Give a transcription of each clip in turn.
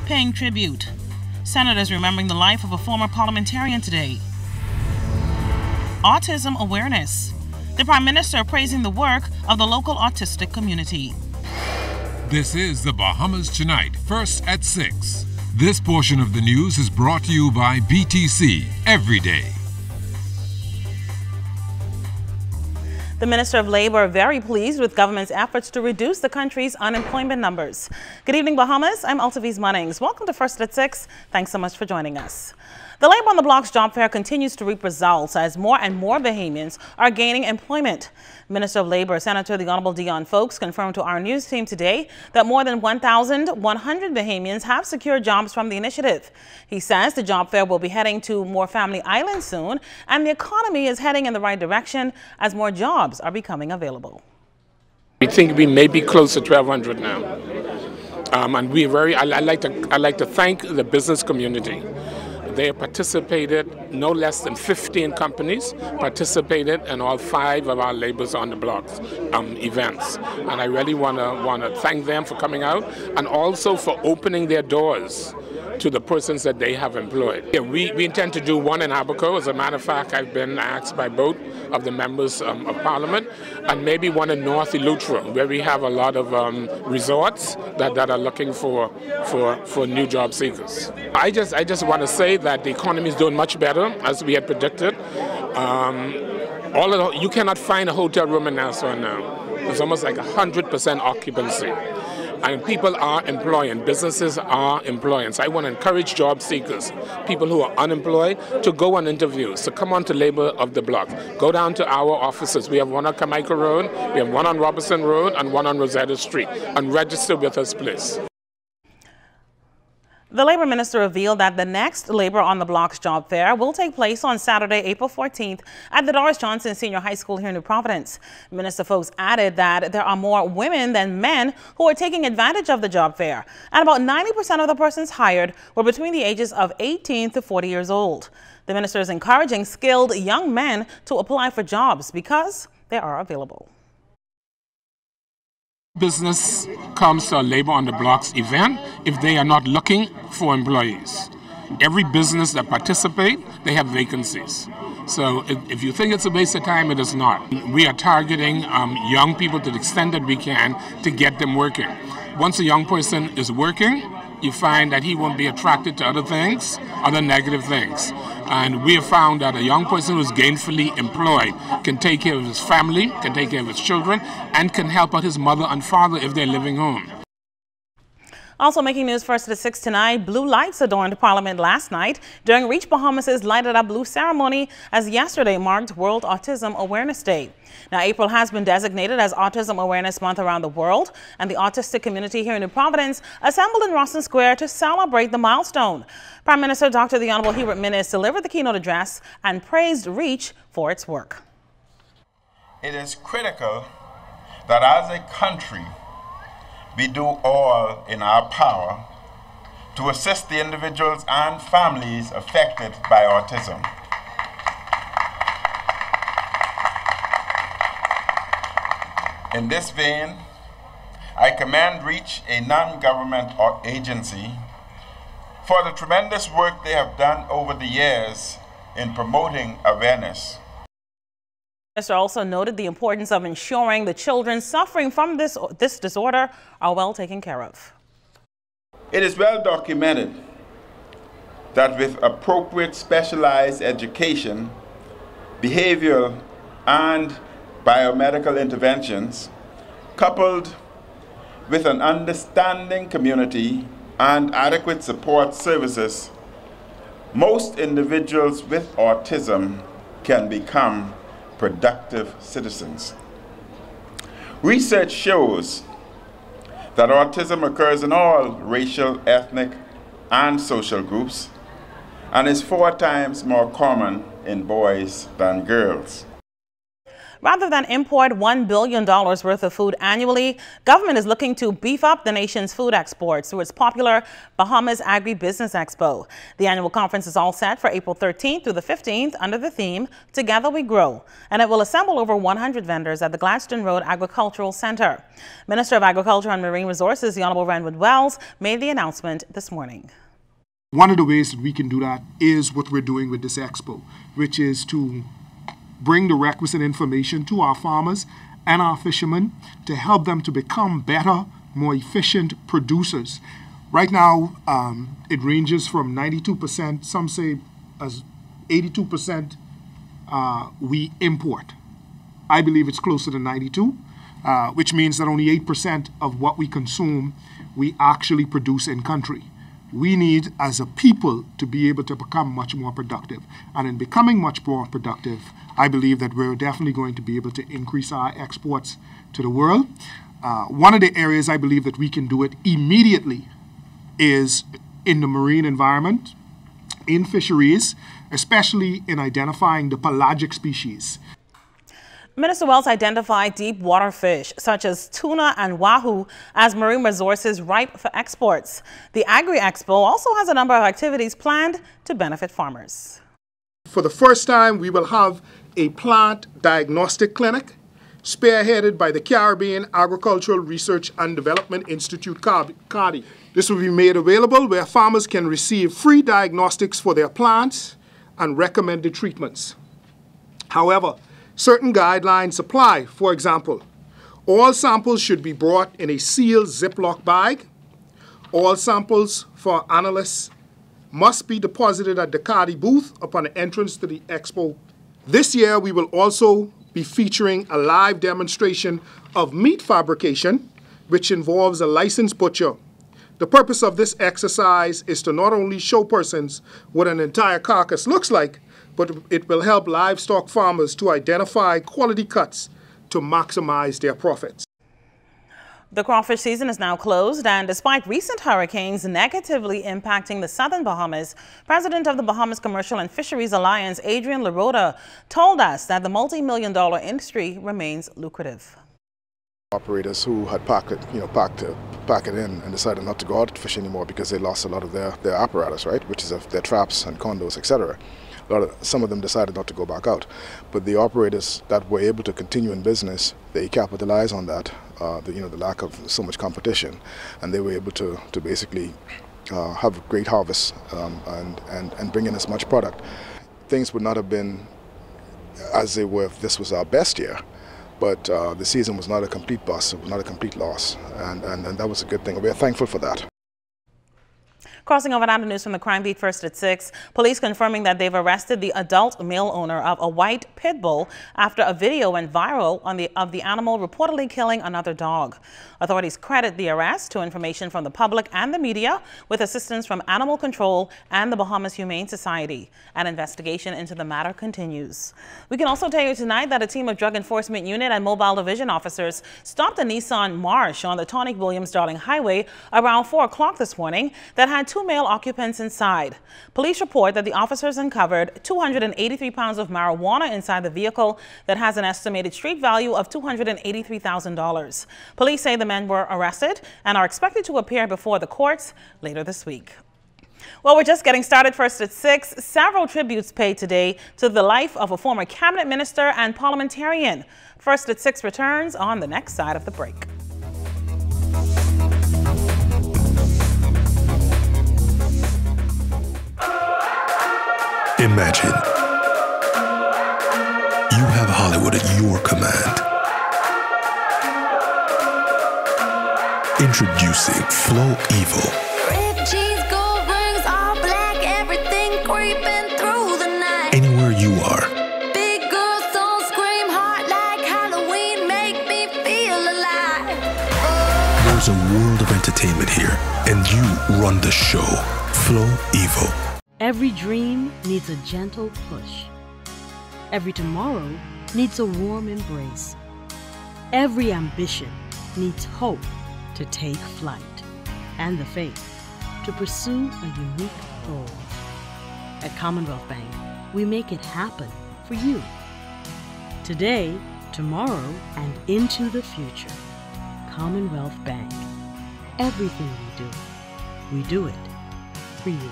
paying tribute. Senators remembering the life of a former parliamentarian today. Autism awareness. The Prime Minister praising the work of the local autistic community. This is the Bahamas Tonight, first at 6. This portion of the news is brought to you by BTC Every Day. The Minister of Labor very pleased with government's efforts to reduce the country's unemployment numbers. Good evening, Bahamas. I'm Altaviz Munnings. Welcome to First at 6. Thanks so much for joining us. The Labor on the Block's job fair continues to reap results as more and more Bahamians are gaining employment. Minister of Labor, Senator the Honorable Dion Fowkes, confirmed to our news team today that more than 1,100 Bahamians have secured jobs from the initiative. He says the job fair will be heading to more family islands soon, and the economy is heading in the right direction as more jobs are becoming available. We think we may be close to 1,200 now, and I like to thank the business community. They participated, no less than 15 companies participated in all 5 of our Labors on the Blocks events. And I really want to thank them for coming out and also for opening their doors to the persons that they have employed. Yeah, we intend to do one in Abaco. As a matter of fact, I've been asked by both of the members of Parliament, and maybe one in North Eleuthera, where we have a lot of resorts that are looking for new job seekers. I just want to say that the economy is doing much better, as we had predicted. You cannot find a hotel room in Nassau now. It's almost like 100% occupancy. And people are employing, businesses are employing. So I want to encourage job seekers, people who are unemployed, to go on interviews, to come on to Labor of the Block. Go down to our offices. We have one on Carmichael Road, we have one on Robertson Road, and one on Rosetta Street. And register with us, please. The Labor Minister revealed that the next Labor on the Block's job fair will take place on Saturday, April 14th at the Doris Johnson Senior High School here in New Providence. Minister Fowkes added that there are more women than men who are taking advantage of the job fair, and about 90% of the persons hired were between the ages of 18 to 40 years old. The minister is encouraging skilled young men to apply for jobs because they are available. Business comes to a Labor on the Blocks event if they are not looking for employees. Every business that participates, they have vacancies. So if you think it's a waste of time, it is not. We are targeting young people to the extent that we can to get them working. Once a young person is working, you find that he won't be attracted to other things, other negative things. And we have found that a young person who is gainfully employed can take care of his family, can take care of his children, and can help out his mother and father if they're living home. Also making news first at 6 tonight, blue lights adorned Parliament last night during Reach Bahamas' Light It Up Blue ceremony, as yesterday marked World Autism Awareness Day. Now, April has been designated as Autism Awareness Month around the world, and the autistic community here in New Providence assembled in Rawson Square to celebrate the milestone. Prime Minister Dr. the Honorable Hubert Minnis delivered the keynote address and praised Reach for its work. It is critical that as a country, we do all in our power to assist the individuals and families affected by autism. In this vein, I commend Reach, a non-government agency, for the tremendous work they have done over the years in promoting awareness. The minister also noted the importance of ensuring the children suffering from this disorder are well taken care of. It is well documented that with appropriate specialized education, behavioral and biomedical interventions, coupled with an understanding community and adequate support services, most individuals with autism can become productive citizens. Research shows that autism occurs in all racial, ethnic, and social groups, and is 4 times more common in boys than girls. Rather than import $1 billion worth of food annually, government is looking to beef up the nation's food exports through its popular Bahamas Agribusiness Expo. The annual conference is all set for April 13th through the 15th under the theme, Together We Grow, and it will assemble over 100 vendors at the Gladstone Road Agricultural Center. Minister of Agriculture and Marine Resources, the Honorable Renwood Wells, made the announcement this morning. One of the ways that we can do that is what we're doing with this expo, which is to bring the requisite information to our farmers and our fishermen to help them to become better, more efficient producers. Right now, it ranges from 92%, some say as 82% we import. I believe it's closer to 92, which means that only 8% of what we consume we actually produce in country. We need, as a people, to be able to become much more productive. And in becoming much more productive, I believe that we're definitely going to be able to increase our exports to the world. One of the areas I believe that we can do it immediately is in the marine environment, in fisheries, especially in identifying the pelagic species. Minister Wells identified deep water fish such as tuna and wahoo as marine resources ripe for exports. The Agri Expo also has a number of activities planned to benefit farmers. For the first time, we will have a plant diagnostic clinic spearheaded by the Caribbean Agricultural Research and Development Institute, CARDI. This will be made available where farmers can receive free diagnostics for their plants and recommended treatments. However, certain guidelines apply. For example, all samples should be brought in a sealed Ziploc bag. All samples for analysts must be deposited at the CARDI booth upon entrance to the expo. This year, we will also be featuring a live demonstration of meat fabrication, which involves a licensed butcher. The purpose of this exercise is to not only show persons what an entire carcass looks like, but it will help livestock farmers to identify quality cuts to maximize their profits. The crawfish season is now closed, and despite recent hurricanes negatively impacting the southern Bahamas, President of the Bahamas Commercial and Fisheries Alliance, Adrian Larota, told us that the multi-million-dollar industry remains lucrative. Operators who had packed it in and decided not to go out to fish anymore because they lost a lot of their apparatus, right, which is their traps and condos, etc. Some of them decided not to go back out, but the operators that were able to continue in business, they capitalized on that, the lack of so much competition, and they were able to basically have a great harvest and bring in as much product. Things would not have been as they were if this was our best year, but the season was not a complete bust, it was not a complete loss, and that was a good thing. We are thankful for that. Crossing over now to news from the Crime Beat, first at 6. Police confirming that they've arrested the adult male owner of a white pit bull after a video went viral of the animal reportedly killing another dog. Authorities credit the arrest to information from the public and the media with assistance from Animal Control and the Bahamas Humane Society. An investigation into the matter continues. We can also tell you tonight that a team of Drug Enforcement Unit and Mobile Division officers stopped a Nissan March on the Tonic Williams-Darling Highway around 4 o'clock this morning that had 2 male occupants inside. Police report that the officers uncovered 283 pounds of marijuana inside the vehicle that has an estimated street value of $283,000. Police say the men were arrested and are expected to appear before the courts later this week. Well, we're just getting started. First at 6, several tributes paid today to the life of a former cabinet minister and parliamentarian. First at 6 returns on the next side of the break. Imagine you have Hollywood at your command. Introducing Flow Evil. Red cheese, gold rings, all black, everything creeping through the night. Anywhere you are. Big girls don't scream hard like Halloween, make me feel alive. Oh. There's a world of entertainment here, and you run the show. Flow Evil. Every dream needs a gentle push. Every tomorrow needs a warm embrace. Every ambition needs hope to take flight and the faith to pursue a unique goal. At Commonwealth Bank, we make it happen for you. Today, tomorrow and into the future. Commonwealth Bank. Everything we do it for you.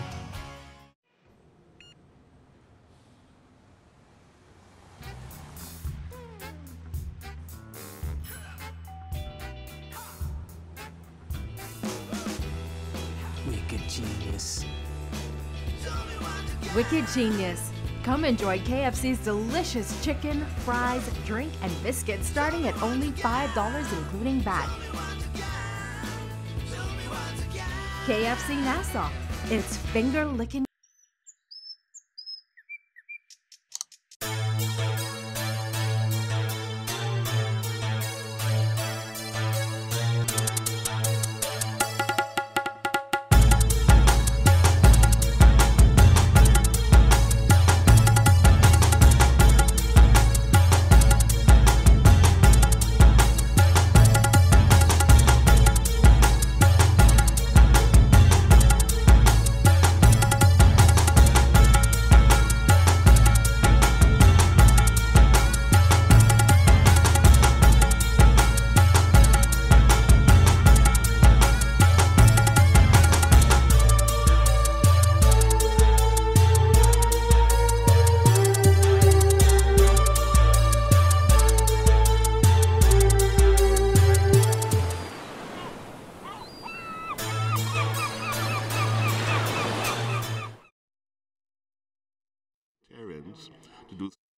Wicked genius. Wicked genius. Come enjoy KFC's delicious chicken, fries, drink, and biscuits starting at only $5, including VAT. KFC Nassau. It's finger-licking.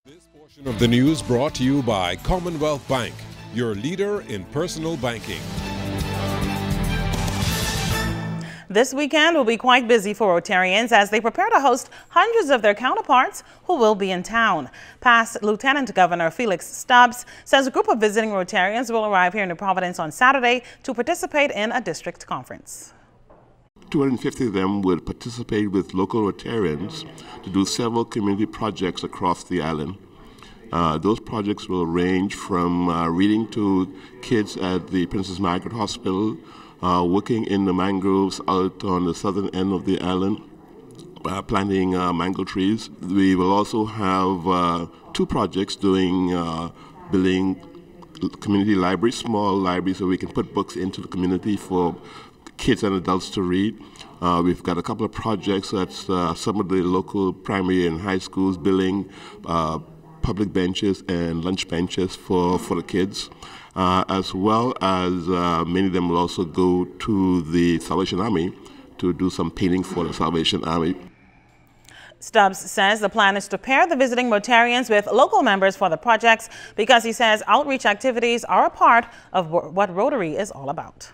This portion of the news brought to you by Commonwealth Bank, your leader in personal banking. This weekend will be quite busy for Rotarians as they prepare to host hundreds of their counterparts who will be in town. Past Lieutenant Governor Felix Stubbs says a group of visiting Rotarians will arrive here in New Providence on Saturday to participate in a district conference. 250 of them would participate with local Rotarians to do several community projects across the island. Those projects will range from reading to kids at the Princess Margaret Hospital, working in the mangroves out on the southern end of the island, planting mango trees. We will also have two projects doing building community libraries, small libraries, so we can put books into the community for kids and adults to read. We've got a couple of projects at some of the local primary and high schools, building public benches and lunch benches for the kids, as well as many of them will also go to the Salvation Army to do some painting for the Salvation Army. Stubbs says the plan is to pair the visiting Rotarians with local members for the projects because he says outreach activities are a part of what Rotary is all about.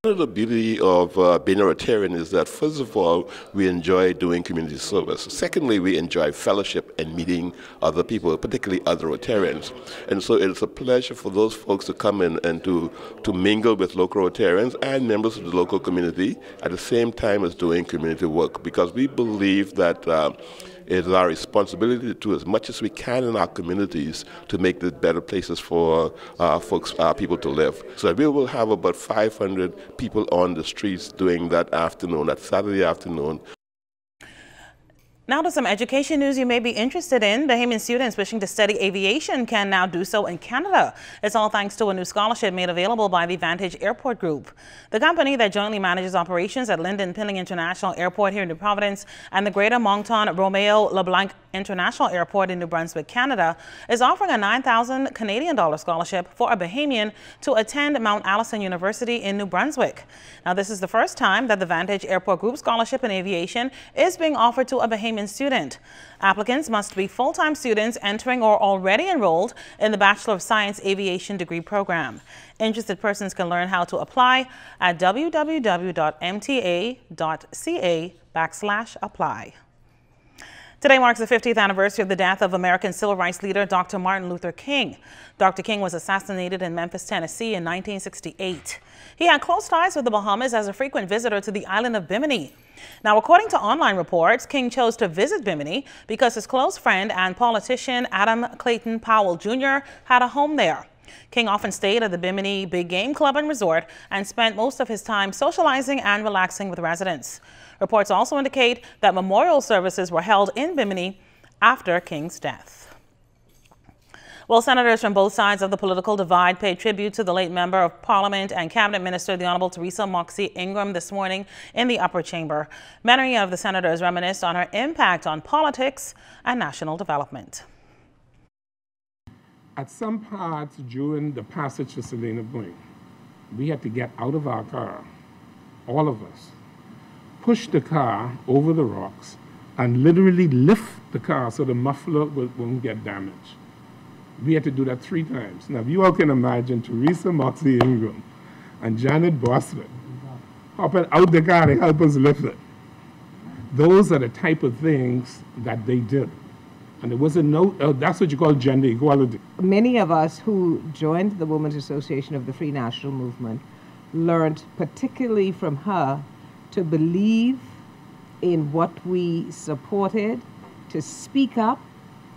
One of the beauty of being a Rotarian is that, first of all, we enjoy doing community service. Secondly, we enjoy fellowship and meeting other people, particularly other Rotarians. And so it's a pleasure for those folks to come in and to mingle with local Rotarians and members of the local community at the same time as doing community work, because we believe that it is our responsibility to do as much as we can in our communities to make this better places for people to live. So we will have about 500 people on the streets doing that afternoon, that Saturday afternoon. Now to some education news you may be interested in. Bahamian students wishing to study aviation can now do so in Canada. It's all thanks to a new scholarship made available by the Vantage Airport Group. The company that jointly manages operations at Lyndon Pinling International Airport here in New Providence and the Greater Moncton Romeo LeBlanc International Airport in New Brunswick, Canada, is offering a $9,000 Canadian scholarship for a Bahamian to attend Mount Allison University in New Brunswick. Now, this is the first time that the Vantage Airport Group Scholarship in Aviation is being offered to a Bahamian student. Applicants must be full-time students entering or already enrolled in the Bachelor of Science Aviation degree program. Interested persons can learn how to apply at www.mta.ca/apply. Today marks the 50th anniversary of the death of American civil rights leader Dr. Martin Luther King. Dr. King was assassinated in Memphis, Tennessee in 1968. He had close ties with the Bahamas as a frequent visitor to the island of Bimini. Now, according to online reports, King chose to visit Bimini because his close friend and politician Adam Clayton Powell Jr. had a home there. King often stayed at the Bimini Big Game Club and Resort and spent most of his time socializing and relaxing with residents. Reports also indicate that memorial services were held in Bimini after King's death. Well, senators from both sides of the political divide paid tribute to the late member of Parliament and Cabinet Minister, the Honorable Teresa Moxie Ingram, this morning in the upper chamber. Many of the senators reminisced on her impact on politics and national development. At some parts during the passage to Salina Point, we had to get out of our car, all of us, push the car over the rocks, and literally lift the car so the muffler won't get damaged. We had to do that 3 times. Now, if you all can imagine Teresa Moxie Ingram and Janet Bosworth hopping out the car to help us lift it. Those are the type of things that they did. And there was that's what you call gender equality. Many of us who joined the Women's Association of the Free National Movement learned, particularly from her, to believe in what we supported, to speak up,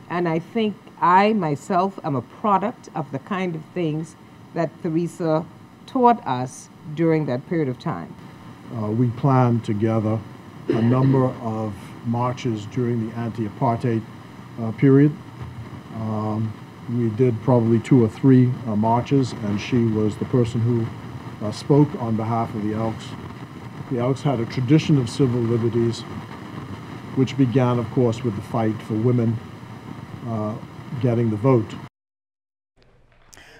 and I think I myself am a product of the kind of things that Teresa taught us during that period of time. We planned together a number of marches during the anti-apartheid period. We did probably 2 or 3 marches, and she was the person who spoke on behalf of the Elks. The Elks had a tradition of civil liberties, which began, of course, with the fight for women getting the vote.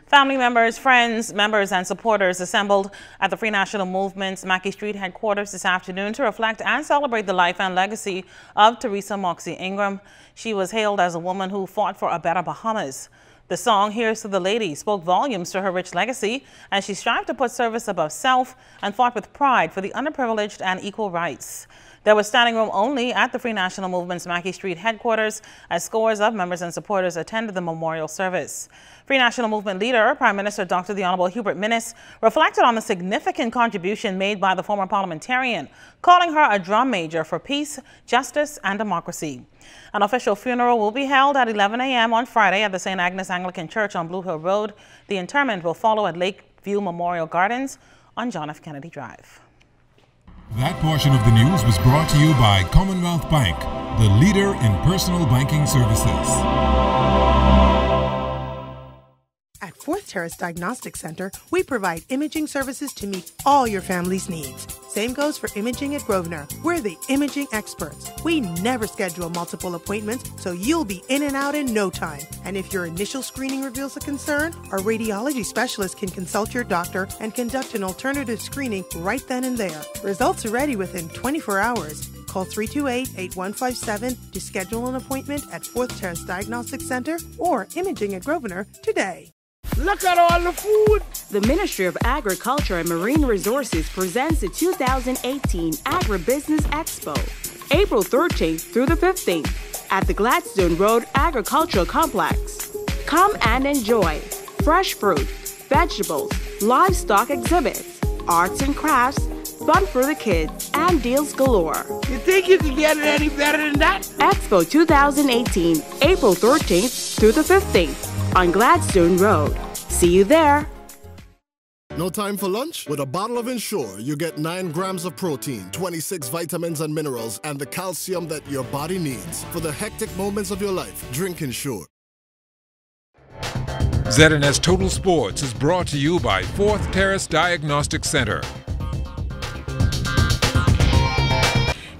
Family members, friends, members, and supporters assembled at the Free National Movement's Mackey Street headquarters this afternoon to reflect and celebrate the life and legacy of Teresa Moxie Ingram. She was hailed as a woman who fought for a better Bahamas. The song, Here's to the Lady, spoke volumes to her rich legacy as she strived to put service above self and fought with pride for the underprivileged and equal rights. There was standing room only at the Free National Movement's Mackey Street headquarters as scores of members and supporters attended the memorial service. Free National Movement leader, Prime Minister Dr. the Honorable Hubert Minnis, reflected on the significant contribution made by the former parliamentarian, calling her a drum major for peace, justice, and democracy. An official funeral will be held at 11 a.m. on Friday at the St. Agnes Anglican Church on Blue Hill Road. The interment will follow at Lakeview Memorial Gardens on John F. Kennedy Drive. That portion of the news was brought to you by Commonwealth Bank, the leader in personal banking services. At Fourth Terrace Diagnostic Center, we provide imaging services to meet all your family's needs. Same goes for imaging at Grosvenor. We're the imaging experts. We never schedule multiple appointments, so you'll be in and out in no time. And if your initial screening reveals a concern, our radiology specialist can consult your doctor and conduct an alternative screening right then and there. Results are ready within 24 hours. Call 328-8157 to schedule an appointment at Fourth Terrace Diagnostic Center or Imaging at Grosvenor today. Look at all the food! The Ministry of Agriculture and Marine Resources presents the 2018 Agribusiness Expo, April 13th through the 15th at the Gladstone Road Agricultural Complex. Come and enjoy fresh fruit, vegetables, livestock exhibits, arts and crafts, fun for the kids, and deals galore. You think you can get it any better than that? Expo 2018, April 13th through the 15th on Gladstone Road. See you there. No time for lunch? With a bottle of Ensure, you get 9 grams of protein, 26 vitamins and minerals, and the calcium that your body needs. For the hectic moments of your life, drink Ensure. ZNS Total Sports is brought to you by Fourth Terrace Diagnostic Center.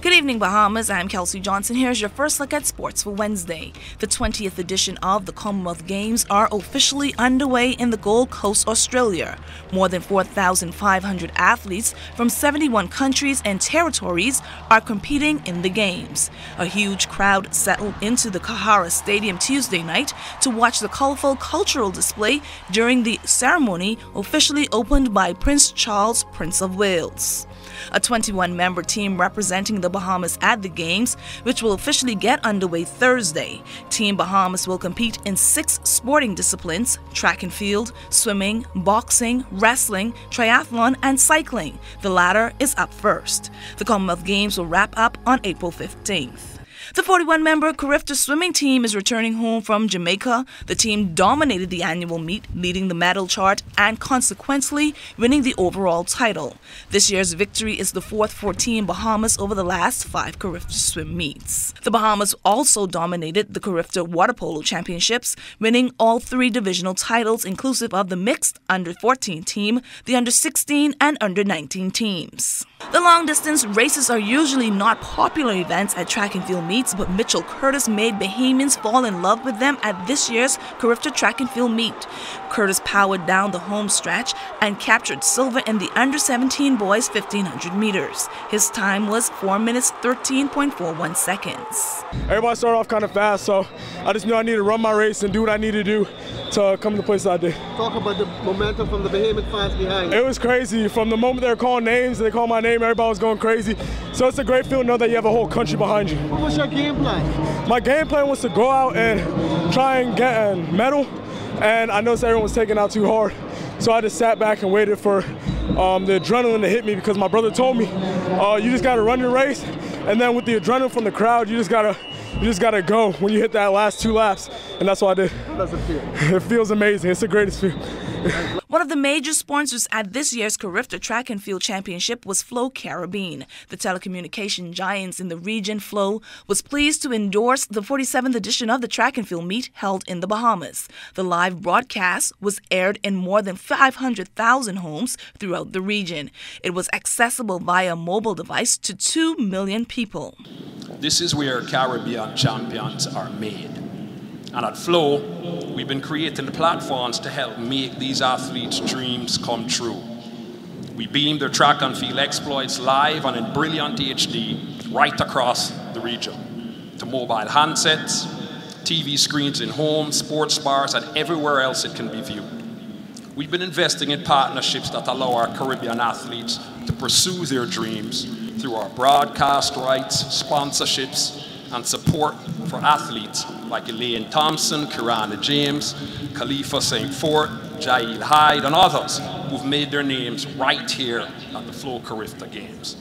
Good evening, Bahamas. I'm Kelsey Johnson. Here's your first look at sports for Wednesday. The 20th edition of the Commonwealth Games are officially underway in the Gold Coast, Australia. More than 4,500 athletes from 71 countries and territories are competing in the Games. A huge crowd settled into the Kahara Stadium Tuesday night to watch the colorful cultural display during the ceremony officially opened by Prince Charles, Prince of Wales. A 21-member team representing the Bahamas at the Games, which will officially get underway Thursday. Team Bahamas will compete in 6 sporting disciplines: track and field, swimming, boxing, wrestling, triathlon, and cycling. The latter is up first. The Commonwealth Games will wrap up on April 15th. The 41-member Carifta swimming team is returning home from Jamaica. The team dominated the annual meet, leading the medal chart and consequently winning the overall title. This year's victory is the fourth for Team Bahamas over the last 5 Carifta swim meets. The Bahamas also dominated the Carifta Water Polo Championships, winning all 3 divisional titles inclusive of the mixed under-14 team, the under-16 and under-19 teams. The long-distance races are usually not popular events at track and field meets, but Mitchell Curtis made Bahamians fall in love with them at this year's Carifta Track and Field meet. Curtis powered down the home stretch and captured silver in the under-17 boys 1500 meters. His time was 4 minutes 13.41 seconds. Everybody started off kind of fast, so I just knew I needed to run my race and do what I needed to do to come to the place I did. Talk about the momentum from the Bahamian fans behind. It was crazy. From the moment they were calling names, they called my name, everybody was going crazy. So it's a great feeling to know that you have a whole country behind you. What was your game plan? My game plan was to go out and try and get a medal, and I noticed everyone was taking out too hard. So I just sat back and waited for the adrenaline to hit me, because my brother told me, you just got to run your race, and then with the adrenaline from the crowd, you just gotta go when you hit that last 2 laps, and that's what I did. How does it feel? It feels amazing. It's the greatest feeling. One of the major sponsors at this year's Carifta Track and Field Championship was Flow Caribbean. The telecommunication giants in the region, Flow, was pleased to endorse the 47th edition of the Track and Field meet held in the Bahamas. The live broadcast was aired in more than 500,000 homes throughout the region. It was accessible via mobile device to 2 million people. This is where Caribbean champions are made. And at Flow, we've been creating the platforms to help make these athletes' dreams come true. We beam their track and field exploits live and in brilliant HD right across the region, to mobile handsets, TV screens in homes, sports bars, and everywhere else it can be viewed. We've been investing in partnerships that allow our Caribbean athletes to pursue their dreams through our broadcast rights, sponsorships, and support for athletes like Elaine Thompson, Kirana James, Khalifa St. Fort, Jail Hyde, and others who've made their names right here at the Flow Carifta Games.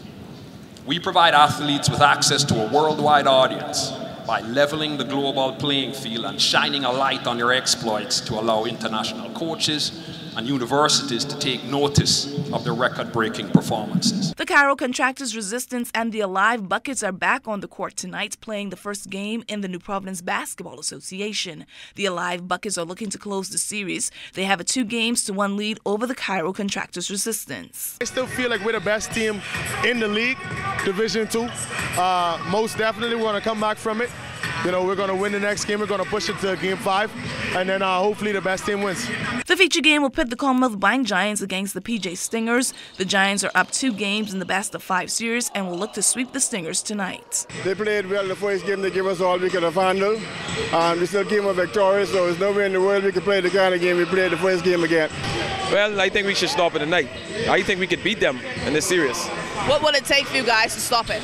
We provide athletes with access to a worldwide audience by leveling the global playing field and shining a light on their exploits to allow international coaches and universities to take notice of their record-breaking performances. The Cairo Contractors Resistance and the Alive Buckets are back on the court tonight, playing the first game in the New Providence Basketball Association. The Alive Buckets are looking to close the series. They have a 2-1 lead over the Cairo Contractors Resistance. I still feel like we're the best team in the league, Division II. Most definitely we're going to come back from it. You know, we're going to win the next game. We're going to push it to Game 5, and then hopefully the best team wins. The feature game will pit the Commonwealth Bank Giants against the PJ Stingers. The Giants are up 2 games in the best-of-5 series and will look to sweep the Stingers tonight. They played well the first game. They gave us all we could have handled. We still came out victorious, so there's nowhere in the world we could play the kind of game we played the first game again. Well, I think we should stop it tonight. I think we could beat them in this series. What will it take for you guys to stop it?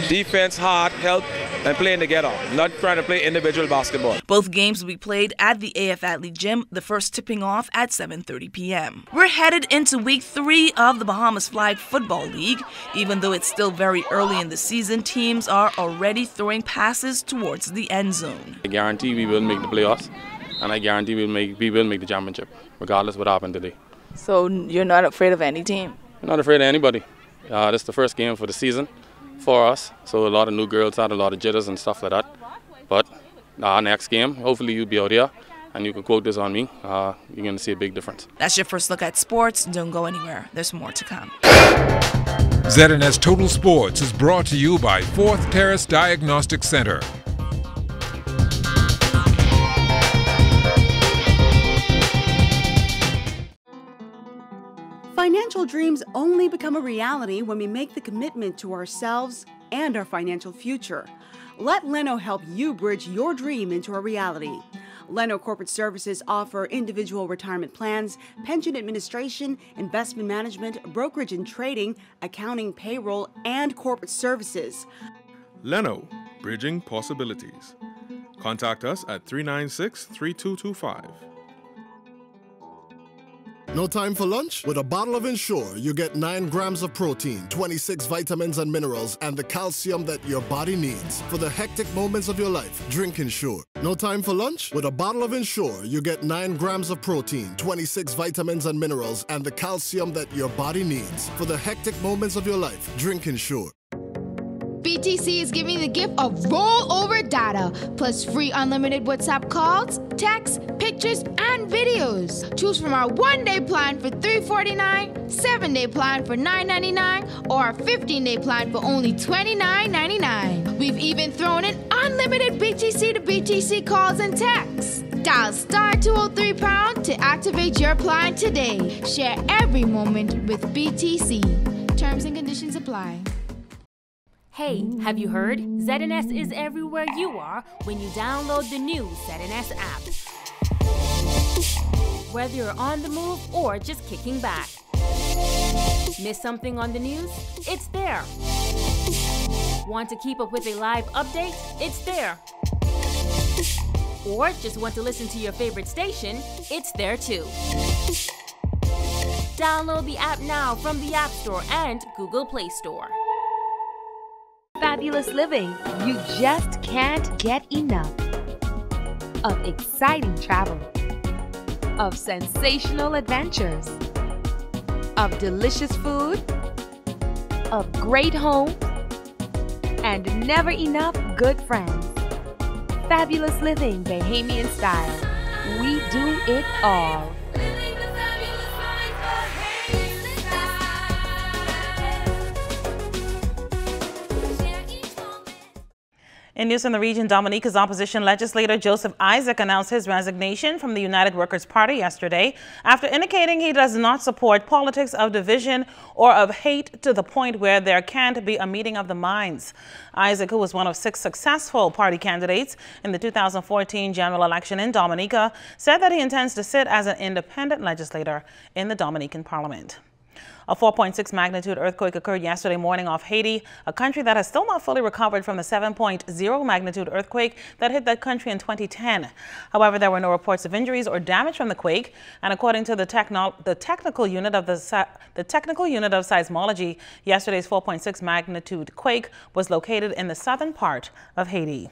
Defense, heart, help, and playing together, not trying to play individual basketball. Both games will be played at the AF Athlete Gym, the first tipping off at 7:30 p.m. We're headed into week 3 of the Bahamas Flag Football League. Even though it's still very early in the season, teams are already throwing passes towards the end zone. I guarantee we will make the playoffs, and I guarantee we will make the championship, regardless of what happened today. So you're not afraid of any team? I'm not afraid of anybody. This is the first game for the season for us, so a lot of new girls had a lot of jitters and stuff like that. But our next game, hopefully you'll be out here and you can quote this on me. You're going to see a big difference. That's your first look at sports. Don't go anywhere. There's more to come. ZNS Total Sports is brought to you by 4th Terrace Diagnostic Center. Financial dreams only become a reality when we make the commitment to ourselves and our financial future. Let Leno help you bridge your dream into a reality. Leno Corporate Services offer individual retirement plans, pension administration, investment management, brokerage and trading, accounting, payroll, and corporate services. Leno, bridging possibilities. Contact us at 396-3225. No time for lunch? With a bottle of Ensure, you get 9 grams of protein, 26 vitamins and minerals, and the calcium that your body needs. For the hectic moments of your life, drink Ensure. No time for lunch? With a bottle of Ensure, you get 9 grams of protein, 26 vitamins and minerals, and the calcium that your body needs. For the hectic moments of your life, drink Ensure. BTC is giving the gift of rollover data, plus free unlimited WhatsApp calls, texts, pictures, and videos. Choose from our 1-day plan for $349, 7-day plan for $999, or our 15-day plan for only $29.99. We've even thrown in unlimited BTC to BTC calls and texts. Dial *203# to activate your plan today. Share every moment with BTC. Terms and conditions apply. Hey, have you heard? ZNS is everywhere you are when you download the new ZNS app. Whether you're on the move or just kicking back. Miss something on the news? It's there. Want to keep up with a live update? It's there. Or just want to listen to your favorite station? It's there too. Download the app now from the App Store and Google Play Store. Fabulous living. You just can't get enough of exciting travel, of sensational adventures, of delicious food, of great homes, and never enough good friends. Fabulous living, Bahamian style. We do it all. In news from the region, Dominica's opposition legislator Joseph Isaac announced his resignation from the United Workers' Party yesterday after indicating he does not support politics of division or of hate to the point where there can't be a meeting of the minds. Isaac, who was one of 6 successful party candidates in the 2014 general election in Dominica, said that he intends to sit as an independent legislator in the Dominican Parliament. A 4.6 magnitude earthquake occurred yesterday morning off Haiti, a country that has still not fully recovered from the 7.0 magnitude earthquake that hit that country in 2010. However, there were no reports of injuries or damage from the quake, and according to the technical unit of seismology, yesterday's 4.6 magnitude quake was located in the southern part of Haiti.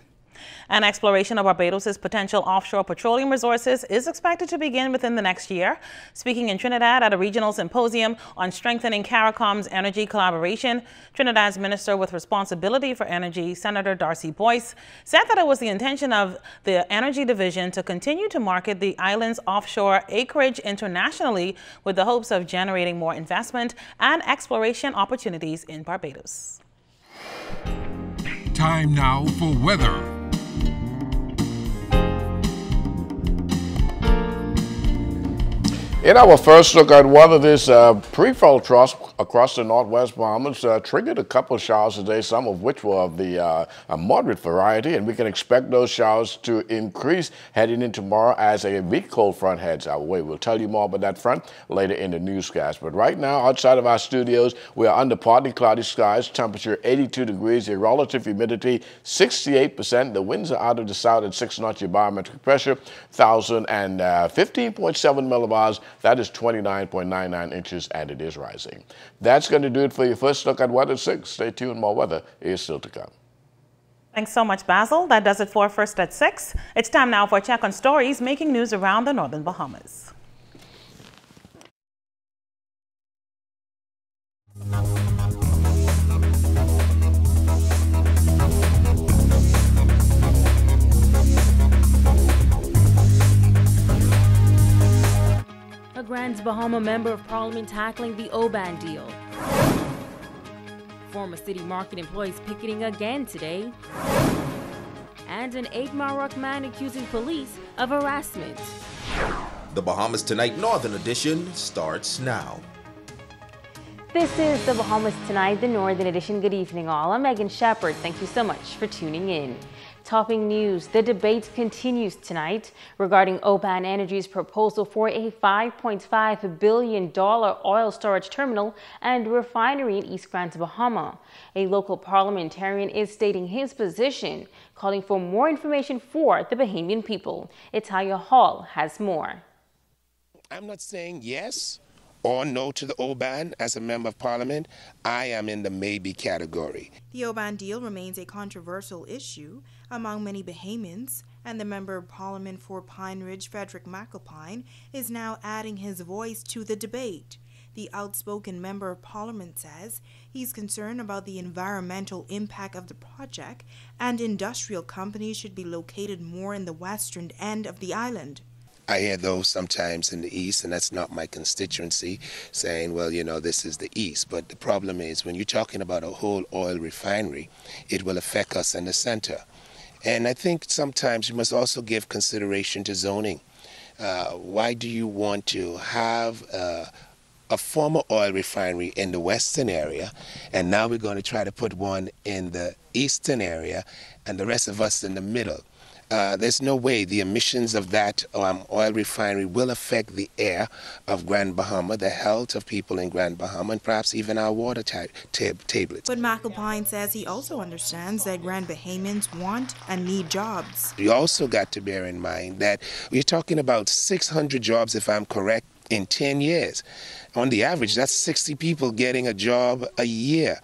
An exploration of Barbados' potential offshore petroleum resources is expected to begin within the next year. Speaking in Trinidad at a regional symposium on strengthening CARICOM's energy collaboration, Trinidad's Minister with Responsibility for Energy, Senator Darcy Boyce, said that it was the intention of the Energy Division to continue to market the island's offshore acreage internationally with the hopes of generating more investment and exploration opportunities in Barbados. Time now for weather. In our first look at weather, this pre-fall trough across the northwest Bahamas triggered a couple of showers today, some of which were of the a moderate variety, and we can expect those showers to increase heading into tomorrow as a weak cold front heads our way. We'll tell you more about that front later in the newscast. But right now, outside of our studios, we are under partly cloudy skies, temperature 82 degrees, the relative humidity 68%. The winds are out of the south at 6 knots, your barometric pressure 1,015.7 millibars. That is 29.99 inches, and it is rising. That's going to do it for your first look at weather at 6. Stay tuned, more weather is still to come. Thanks so much, Basil. That does it for First at 6. It's time now for a check on stories making news around the northern Bahamas. A Grand Bahama Member of Parliament tackling the Oban deal. Former city market employees picketing again today. And an 8-Mile Rock man accusing police of harassment. The Bahamas Tonight Northern Edition starts now. This is the Bahamas Tonight, the Northern Edition. Good evening, all. I'm Megan Shepard. Thank you so much for tuning in. Topping news, the debate continues tonight regarding Oban Energy's proposal for a $5.5 billion oil storage terminal and refinery in East Grand Bahama. A local parliamentarian is stating his position, calling for more information for the Bahamian people. Italia Hall has more. I'm not saying yes or no to the Oban as a member of parliament. I am in the maybe category. The Oban deal remains a controversial issue among many Bahamians, and the member of parliament for Pine Ridge, Frederick McAlpine, is now adding his voice to the debate. The outspoken member of parliament says he's concerned about the environmental impact of the project, and industrial companies should be located more in the western end of the island. I hear those sometimes in the east, and that's not my constituency, saying, well, you know, this is the east. But the problem is when you're talking about a whole oil refinery, it will affect us in the center. And I think sometimes you must also give consideration to zoning. Why do you want to have a former oil refinery in the western area, and now we're going to try to put one in the eastern area, and the rest of us in the middle? There's no way the emissions of that oil refinery will affect the air of Grand Bahama, the health of people in Grand Bahama, and perhaps even our water tablets. But McAlpine says he also understands that Grand Bahamians want and need jobs. You also got to bear in mind that we're talking about 600 jobs, if I'm correct, in 10 years. On the average, that's 60 people getting a job a year.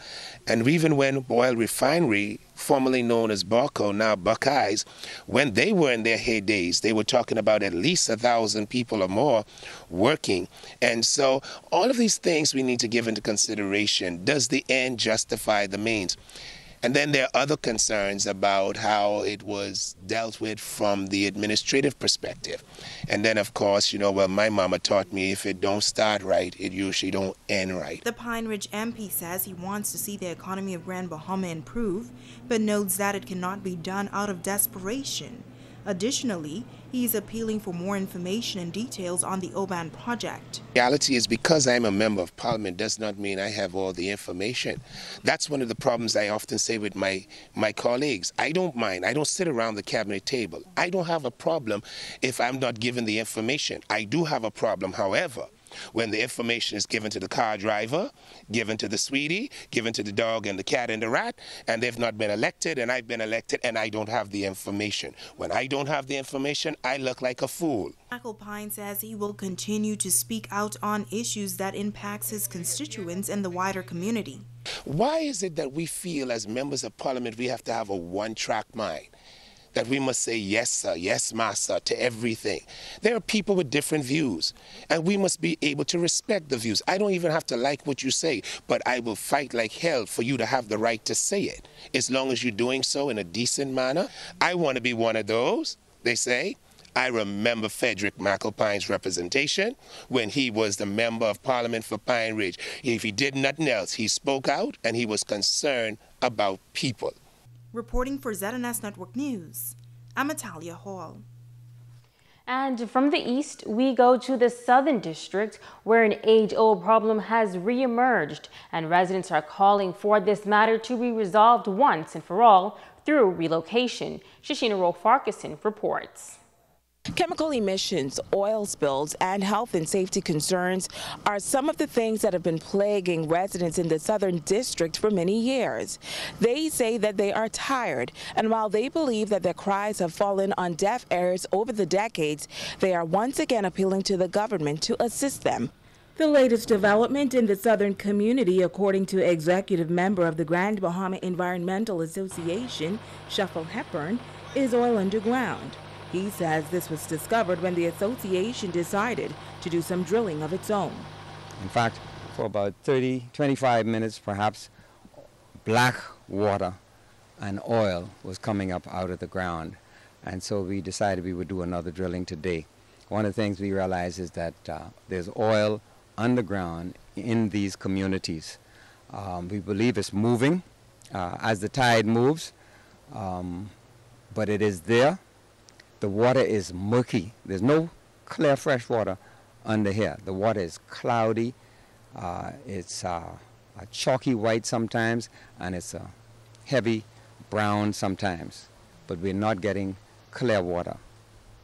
And even when oil refinery, formerly known as Barco, now Buckeyes, when they were in their heydays, they were talking about at least 1,000 people or more working. And so all of these things we need to give into consideration. Does the end justify the means? And then there are other concerns about how it was dealt with from the administrative perspective. And then, of course, you know, well, my mama taught me if it don't start right, it usually don't end right. The Pine Ridge MP says he wants to see the economy of Grand Bahama improve, but notes that it cannot be done out of desperation. Additionally, he is appealing for more information and details on the Oban project. The reality is, because I'm a member of parliament does not mean I have all the information. That's one of the problems I often say with my colleagues. I don't mind. I don't sit around the cabinet table. I don't have a problem if I'm not given the information. I do have a problem, however, when the information is given to the car driver, given to the sweetie, given to the dog and the cat and the rat, and they've not been elected, and I've been elected, and I don't have the information. When I don't have the information, I look like a fool. McAlpine says he will continue to speak out on issues that impacts his constituents and the wider community. Why is it that we feel as members of parliament we have to have a one-track mind? That we must say yes, sir, yes, master, to everything. There are people with different views, and we must be able to respect the views. I don't even have to like what you say, but I will fight like hell for you to have the right to say it, as long as you're doing so in a decent manner. I want to be one of those, they say. I remember Frederick McAlpine's representation when he was the member of parliament for Pine Ridge. If he did nothing else, he spoke out, and he was concerned about people. Reporting for ZNS Network News, I'm Natalia Hall. And from the east, we go to the Southern District, where an age-old problem has re-emerged, and residents are calling for this matter to be resolved once and for all through relocation. Shashina Rowe-Farquharson reports. Chemical emissions, oil spills, and health and safety concerns are some of the things that have been plaguing residents in the Southern District for many years. They say that they are tired, and while they believe that their cries have fallen on deaf ears over the decades, they are once again appealing to the government to assist them. The latest development in the Southern community, according to executive member of the Grand Bahama Environmental Association, Shuffle Hepburn, is oil underground. He says this was discovered when the association decided to do some drilling of its own. In fact, for about 25 minutes perhaps, black water and oil was coming up out of the ground. And so we decided we would do another drilling today. One of the things we realized is that there's oil underground in these communities. We believe it's moving as the tide moves, but it is there. The water is murky. There's no clear fresh water under here. The water is cloudy. It's a chalky white sometimes, and it's a heavy brown sometimes. But we're not getting clear water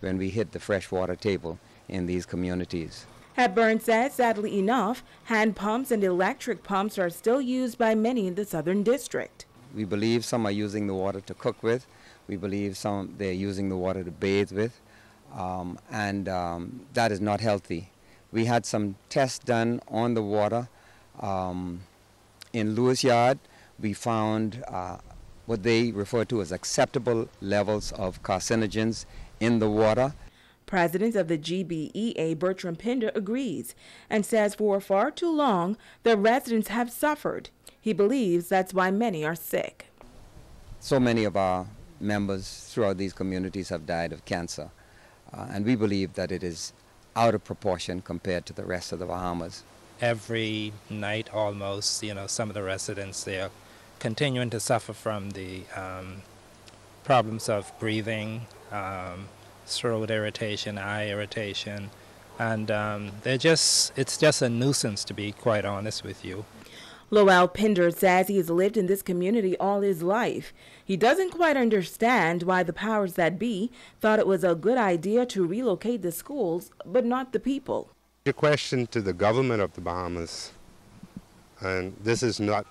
when we hit the freshwater table in these communities. Hepburn says, sadly enough, hand pumps and electric pumps are still used by many in the Southern District. We believe some are using the water to cook with. We believe they're using the water to bathe with, and that is not healthy. We had some tests done on the water. In Lewis Yard, we found what they refer to as acceptable levels of carcinogens in the water. President of the GBEA, Bertram Pinder, agrees and says for far too long the residents have suffered. He believes that's why many are sick. So many of our members throughout these communities have died of cancer, and we believe that it is out of proportion compared to the rest of the Bahamas. Every night almost, some of the residents there continuing to suffer from the problems of breathing, throat irritation, eye irritation, and it's just a nuisance, to be quite honest with you. Lowell Pinder says he has lived in this community all his life. He doesn't quite understand why the powers that be thought it was a good idea to relocate the schools, but not the people. A question to the government of the Bahamas, and this is not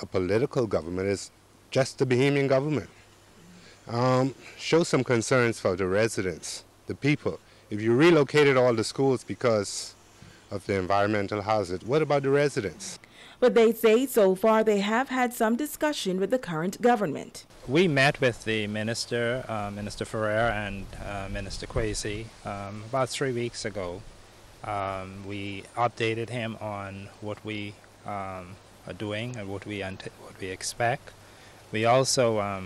a political government, it's just the Bahamian government. Show some concerns for the residents, the people. If you relocated all the schools because of the environmental hazard, what about the residents? But they say so far they have had some discussion with the current government. We met with the minister, Minister Ferrer, and Minister Kwesi about 3 weeks ago. We updated him on what we are doing and what we expect. We also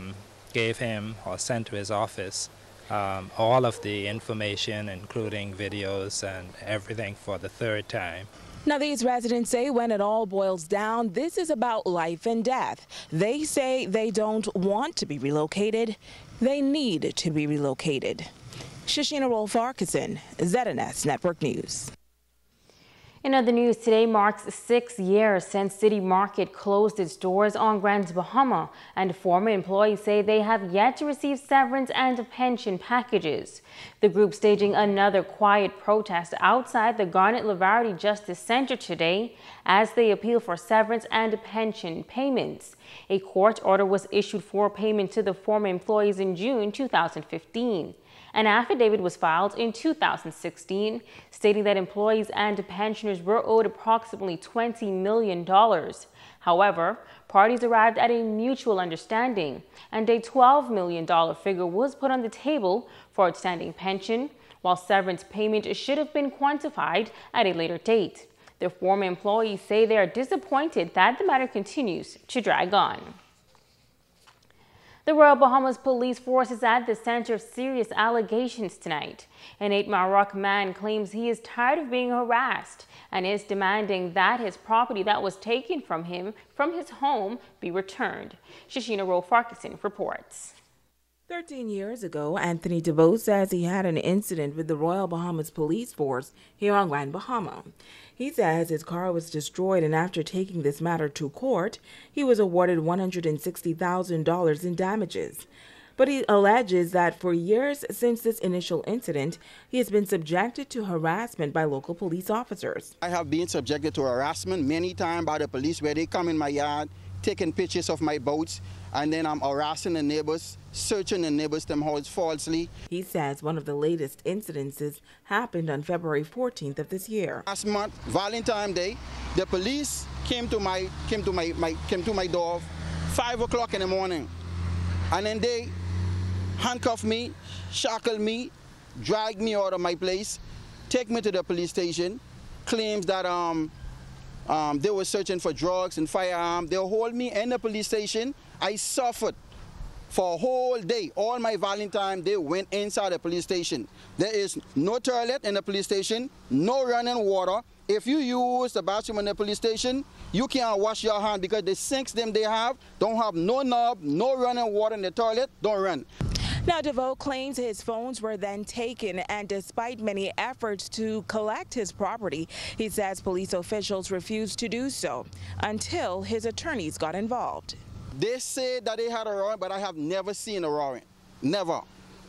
gave him, or sent to his office, all of the information, including videos and everything, for the third time. Now, these residents say when it all boils down, this is about life and death. They say they don't want to be relocated. They need to be relocated. Shashina Rolf-Arkeson, ZNS Network News. In other news, today marks 6 years since City Market closed its doors on Grand Bahama, and former employees say they have yet to receive severance and pension packages. The group staging another quiet protest outside the Garnet Lavarity Justice Center today as they appeal for severance and pension payments. A court order was issued for payment to the former employees in June 2015. An affidavit was filed in 2016 stating that employees and pensioners were owed approximately $20 million. However, parties arrived at a mutual understanding, and a $12 million figure was put on the table for outstanding pension, while severance payment should have been quantified at a later date. The former employees say they are disappointed that the matter continues to drag on. The Royal Bahamas Police Force is at the center of serious allegations tonight. An 8 Mile Rock man claims he is tired of being harassed and is demanding that his property that was taken from him from his home be returned. Shashina Rolf-Arkeson reports. 13 years ago, Anthony DeVoe says he had an incident with the Royal Bahamas Police Force here on Grand Bahama. He says his car was destroyed, and after taking this matter to court, he was awarded $160,000 in damages. But he alleges that for years since this initial incident, he has been subjected to harassment by local police officers. I have been subjected to harassment many times by the police, where they come in my yard, taking pictures of my boats, and then I'm harassing the neighbors, searching the neighbors' them house falsely. He says one of the latest incidences happened on February 14th of this year. Last month, Valentine's Day, the police came to my door 5 o'clock in the morning, and then they handcuffed me, shackled me, dragged me out of my place, take me to the police station, claims that they were searching for drugs and firearms. They hold me in the police station. I suffered for a whole day. All my Valentine, they went inside the police station. There is no toilet in the police station, no running water. If you use the bathroom in the police station, you can't wash your hands because the sinks they have don't have no knob, no running water in the toilet, don't run. Now, DeVoe claims his phones were then taken, and despite many efforts to collect his property, he says police officials refused to do so until his attorneys got involved. They say that they had a warrant, but I have never seen a warrant. Never.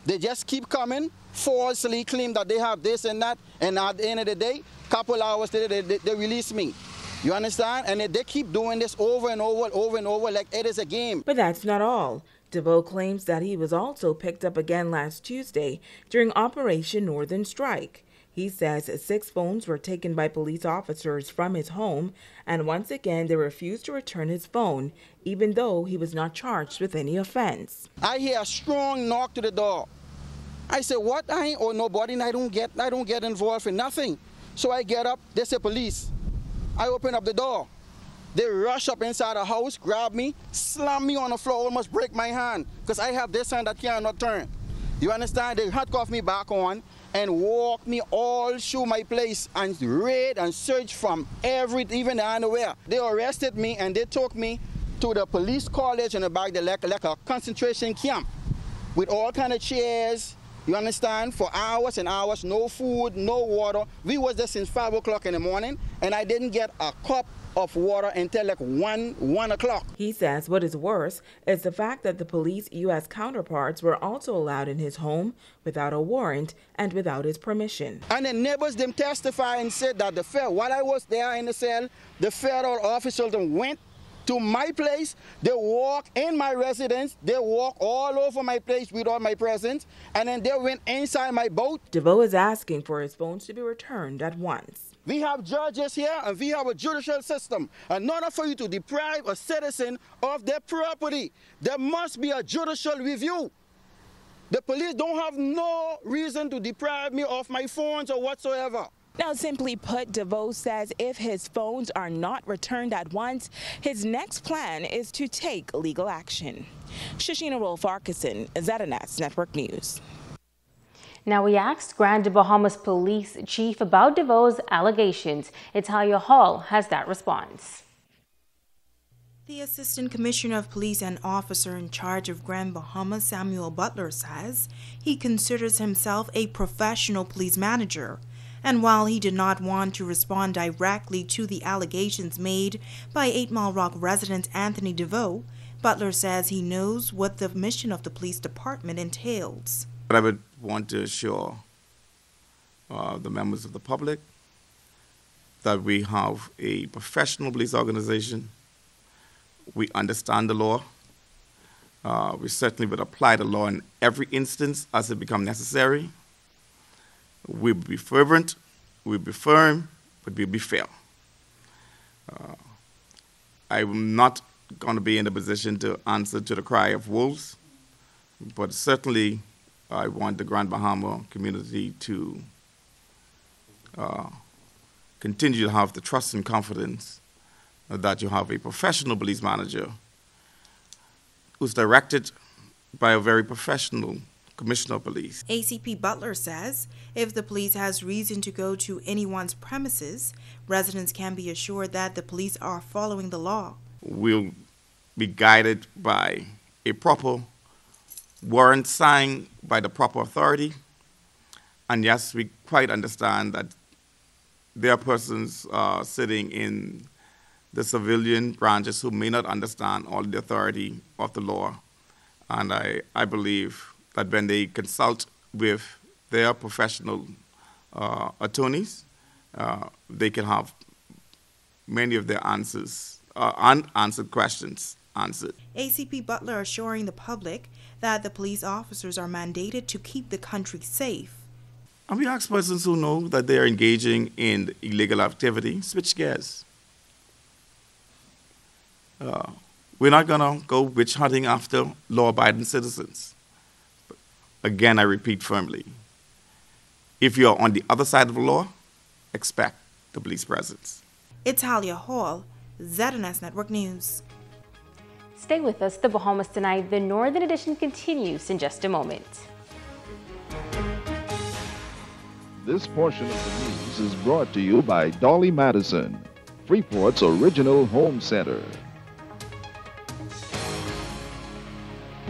They just keep coming, falsely claim that they have this and that, and at the end of the day, couple hours later, they release me. You understand? And they keep doing this over and over like it is a game. But that's not all. DeVoe claims that he was also picked up again last Tuesday during Operation Northern Strike. He says 6 phones were taken by police officers from his home, and once again they refused to return his phone, even though he was not charged with any offense. I hear a strong knock to the door. I say, what? I ain't owe nobody, and I don't get involved in nothing. So I get up, they say police. I open up the door. They rush up inside the house, grab me, slam me on the floor, almost break my hand, because I have this hand that cannot turn. You understand? They handcuff me back on and walk me all through my place and raid and search from even the underwear. They arrested me and they took me to the police college in the back, like a concentration camp, with all kind of chairs, you understand, for hours and hours, no food, no water. We was there since 5 o'clock in the morning, and I didn't get a cup of water until like 1 o'clock. He says what is worse is the fact that the police U.S. counterparts were also allowed in his home without a warrant and without his permission. And the neighbors them testify and said that while I was there in the cell, the federal officials them went to my place, they walk in my residence, they walk all over my place without my presence, and then they went inside my boat. DeVoe is asking for his phones to be returned at once. We have judges here and we have a judicial system. In order for you to deprive a citizen of their property, there must be a judicial review. The police don't have no reason to deprive me of my phones or whatsoever. Now, simply put, DeVoe says if his phones are not returned at once, his next plan is to take legal action. Shashina Rolf-Arkeson, ZNS Network News. Now, we asked Grand Bahamas Police Chief about DeVoe's allegations. Italia Hall has that response. The Assistant Commissioner of Police and officer in charge of Grand Bahama, Samuel Butler, says he considers himself a professional police manager. And while he did not want to respond directly to the allegations made by 8 Mile Rock resident Anthony DeVoe, Butler says he knows what the mission of the police department entails. I would want to assure the members of the public that we have a professional police organization. We understand the law. We certainly would apply the law in every instance as it becomes necessary. We will be fervent, we will be firm, but we will be fair. I'm not going to be in a position to answer to the cry of wolves, but certainly I want the Grand Bahama community to continue to have the trust and confidence that you have a professional police manager who's directed by a very professional commissioner of police. ACP Butler says if the police has reason to go to anyone's premises, residents can be assured that the police are following the law. We'll be guided by a proper warrant signed by the proper authority. And yes, we quite understand that there are persons sitting in the civilian branches who may not understand all the authority of the law. And I believe that when they consult with their professional attorneys, they can have many of their answers, unanswered questions answered. ACP Butler assuring the public that the police officers are mandated to keep the country safe. And we ask persons who know that they are engaging in illegal activity, switch gears. We're not going to go witch hunting after law-abiding citizens. But again, I repeat firmly, if you're on the other side of the law, expect the police presence. Italia Hall, ZNS Network News. Stay with us. The Bahamas Tonight, the Northern Edition continues in just a moment. This portion of the news is brought to you by Dolly Madison, Freeport's original home center.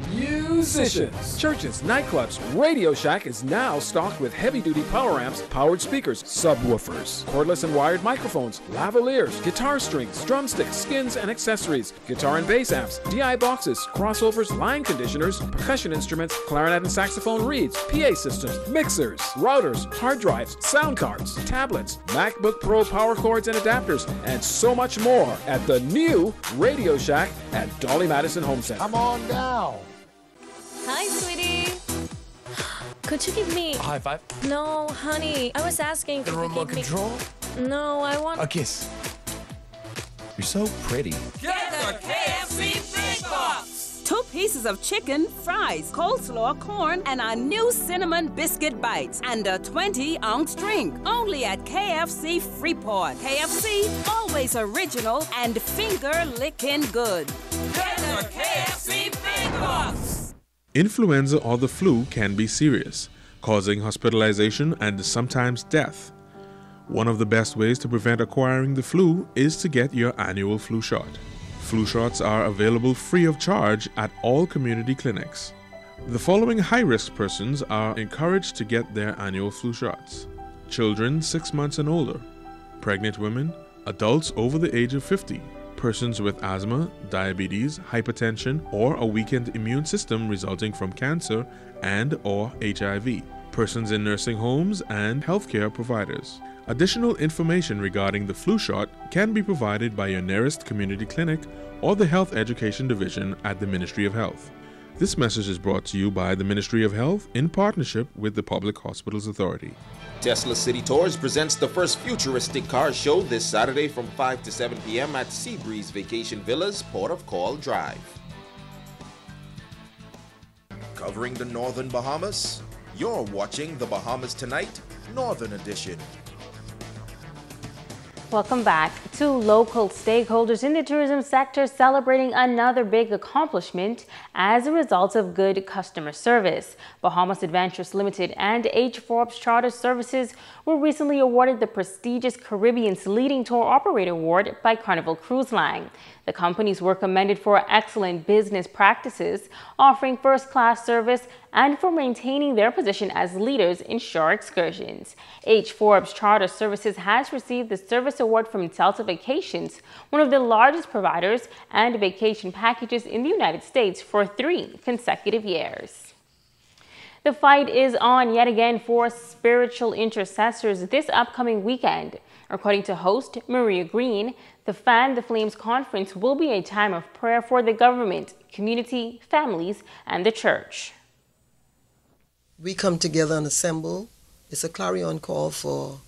Musicians, churches, nightclubs, Radio Shack is now stocked with heavy-duty power amps, powered speakers, subwoofers, cordless and wired microphones, lavaliers, guitar strings, drumsticks, skins, and accessories, guitar and bass amps, DI boxes, crossovers, line conditioners, percussion instruments, clarinet and saxophone reeds, PA systems, mixers, routers, hard drives, sound cards, tablets, MacBook Pro power cords and adapters, and so much more at the new Radio Shack at Dolly Madison Home Center. Come on down. Hi, sweetie. Could you give me A high five? No, honey. I was asking if The you could remote give me control? No, I want A kiss. You're so pretty. Get the KFC Big Box! 2 pieces of chicken, fries, coleslaw, corn, and our new cinnamon biscuit bites, and a 20-ounce drink. Only at KFC Freeport. KFC, always original and finger-licking good. Get the KFC Big Box! Influenza or the flu can be serious, causing hospitalization and sometimes death. One of the best ways to prevent acquiring the flu is to get your annual flu shot. Flu shots are available free of charge at all community clinics. The following high-risk persons are encouraged to get their annual flu shots: children 6 months and older, pregnant women, adults over the age of 50, persons with asthma, diabetes, hypertension, or a weakened immune system resulting from cancer and/or HIV, persons in nursing homes, and healthcare providers. Additional information regarding the flu shot can be provided by your nearest community clinic or the Health Education Division at the Ministry of Health. This message is brought to you by the Ministry of Health in partnership with the Public Hospitals Authority. Tesla City Tours presents the first futuristic car show this Saturday from 5 to 7 p.m. at Seabreeze Vacation Villas, Port of Call Drive. Covering the Northern Bahamas, you're watching the Bahamas Tonight, Northern Edition. Welcome back. 2 local stakeholders in the tourism sector celebrating another big accomplishment as a result of good customer service. Bahamas Adventures Limited and H. Forbes Charter Services were recently awarded the prestigious Caribbean's Leading Tour Operator Award by Carnival Cruise Line. The companies were commended for excellent business practices, offering first-class service, and for maintaining their position as leaders in shore excursions. H. Forbes Charter Services has received the Service Award from Delta Vacations, one of the largest providers and vacation packages in the United States, for 3 consecutive years. The fight is on yet again for spiritual intercessors this upcoming weekend. According to host Maria Green, the Fan the Flames Conference will be a time of prayer for the government, community, families, and the church. We come together and assemble. It's a clarion call for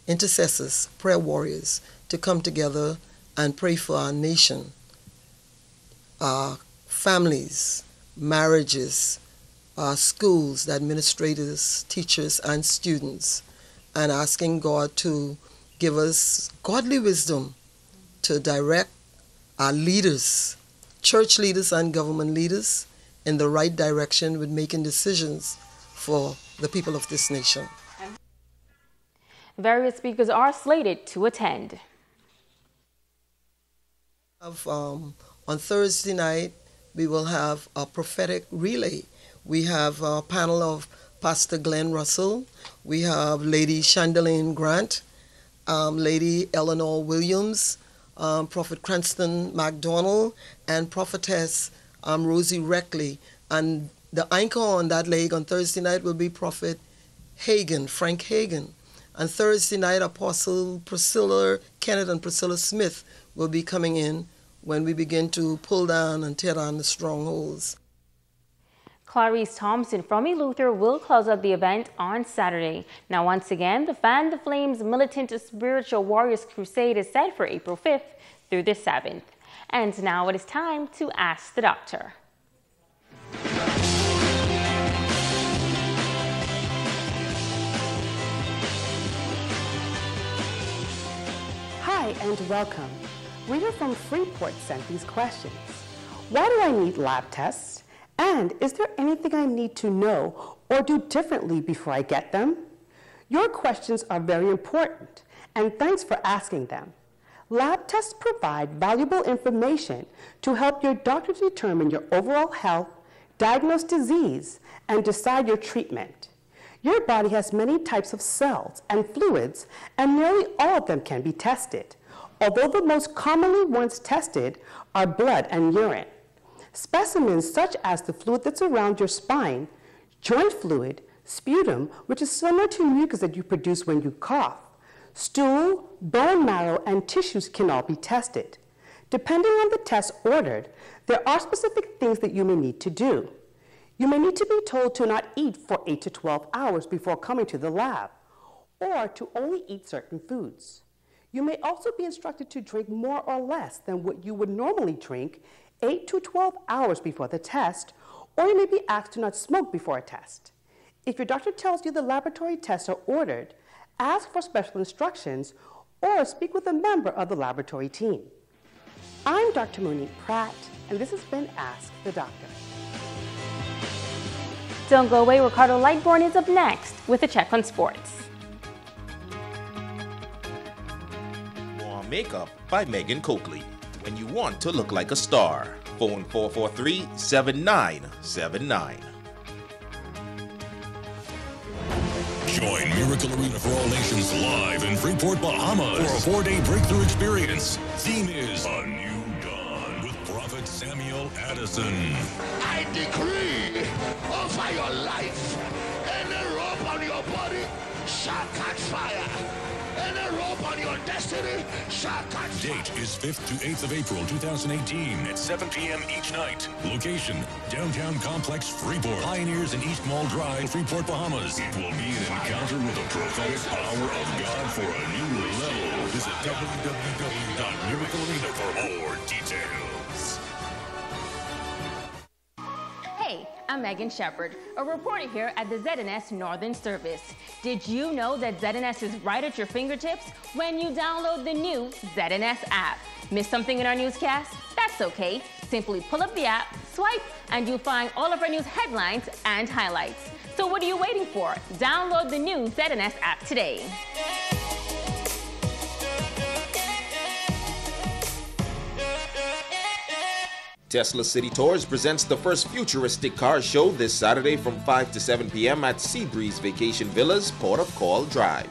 intercessors, prayer warriors, to come together and pray for our nation, our families, marriages, our schools, the administrators, teachers, and students, and asking God to give us godly wisdom to direct our leaders, church leaders and government leaders, in the right direction with making decisions for the people of this nation. Various speakers are slated to attend. On Thursday night, we will have a prophetic relay. We have a panel of Pastor Glenn Russell. We have Lady Chandelaine Grant, Lady Eleanor Williams, Prophet Cranston MacDonald, and Prophetess Rosie Reckley. And the anchor on that leg on Thursday night will be Prophet Hagan, Frank Hagan. And Thursday night, Apostle Priscilla Kenneth and Priscilla Smith will be coming in when we begin to pull down and tear down the strongholds. Clarice Thompson from Eleuthera will close out the event on Saturday. Now, once again, the Fan the Flames Militant Spiritual Warriors Crusade is set for April 5th through the 7th. And now it is time to Ask the Doctor. Hi and welcome. Reader from Freeport sent these questions. Why do I need lab tests? And is there anything I need to know or do differently before I get them? Your questions are very important, and thanks for asking them. Lab tests provide valuable information to help your doctor determine your overall health, diagnose disease, and decide your treatment. Your body has many types of cells and fluids, and nearly all of them can be tested, although the most commonly ones tested are blood and urine. Specimens such as the fluid that's around your spine, joint fluid, sputum, which is similar to mucus that you produce when you cough, stool, bone marrow, and tissues can all be tested. Depending on the test ordered, there are specific things that you may need to do. You may need to be told to not eat for 8 to 12 hours before coming to the lab, or to only eat certain foods. You may also be instructed to drink more or less than what you would normally drink 8 to 12 hours before the test, or you may be asked to not smoke before a test. If your doctor tells you the laboratory tests are ordered, ask for special instructions or speak with a member of the laboratory team. I'm Dr. Monique Pratt, and this has been Ask the Doctor. Don't go away, Ricardo Lightborn is up next with a check on sports. More Makeup by Megan Coakley. When you want to look like a star. Phone 443-7979. Join Miracle Arena for All Nations live in Freeport, Bahamas for a 4-day breakthrough experience. Theme is A New Dawn with Prophet Samuel Addison. I decree over your life, any rope on your body shall catch fire. Any rope on your destiny shall catch fire. Date is 5th to 8th of April 2018 at 7 p.m. each night. Location, Downtown Complex, Freeport. Pioneers in East Mall Drive, Freeport, Bahamas. It will be an encounter with the prophetic power of God for a new level. Visit www.miraclearena for more details. Hey, I'm Megan Shepard, a reporter here at the ZNS Northern Service. Did you know that ZNS is right at your fingertips when you download the new ZNS app? Miss something in our newscast? That's okay. Simply pull up the app, swipe, and you'll find all of our news headlines and highlights. So what are you waiting for? Download the new ZNS app today. Tesla City Tours presents the first futuristic car show this Saturday from 5 to 7 p.m. at Seabreeze Vacation Villas, Port of Call Drive.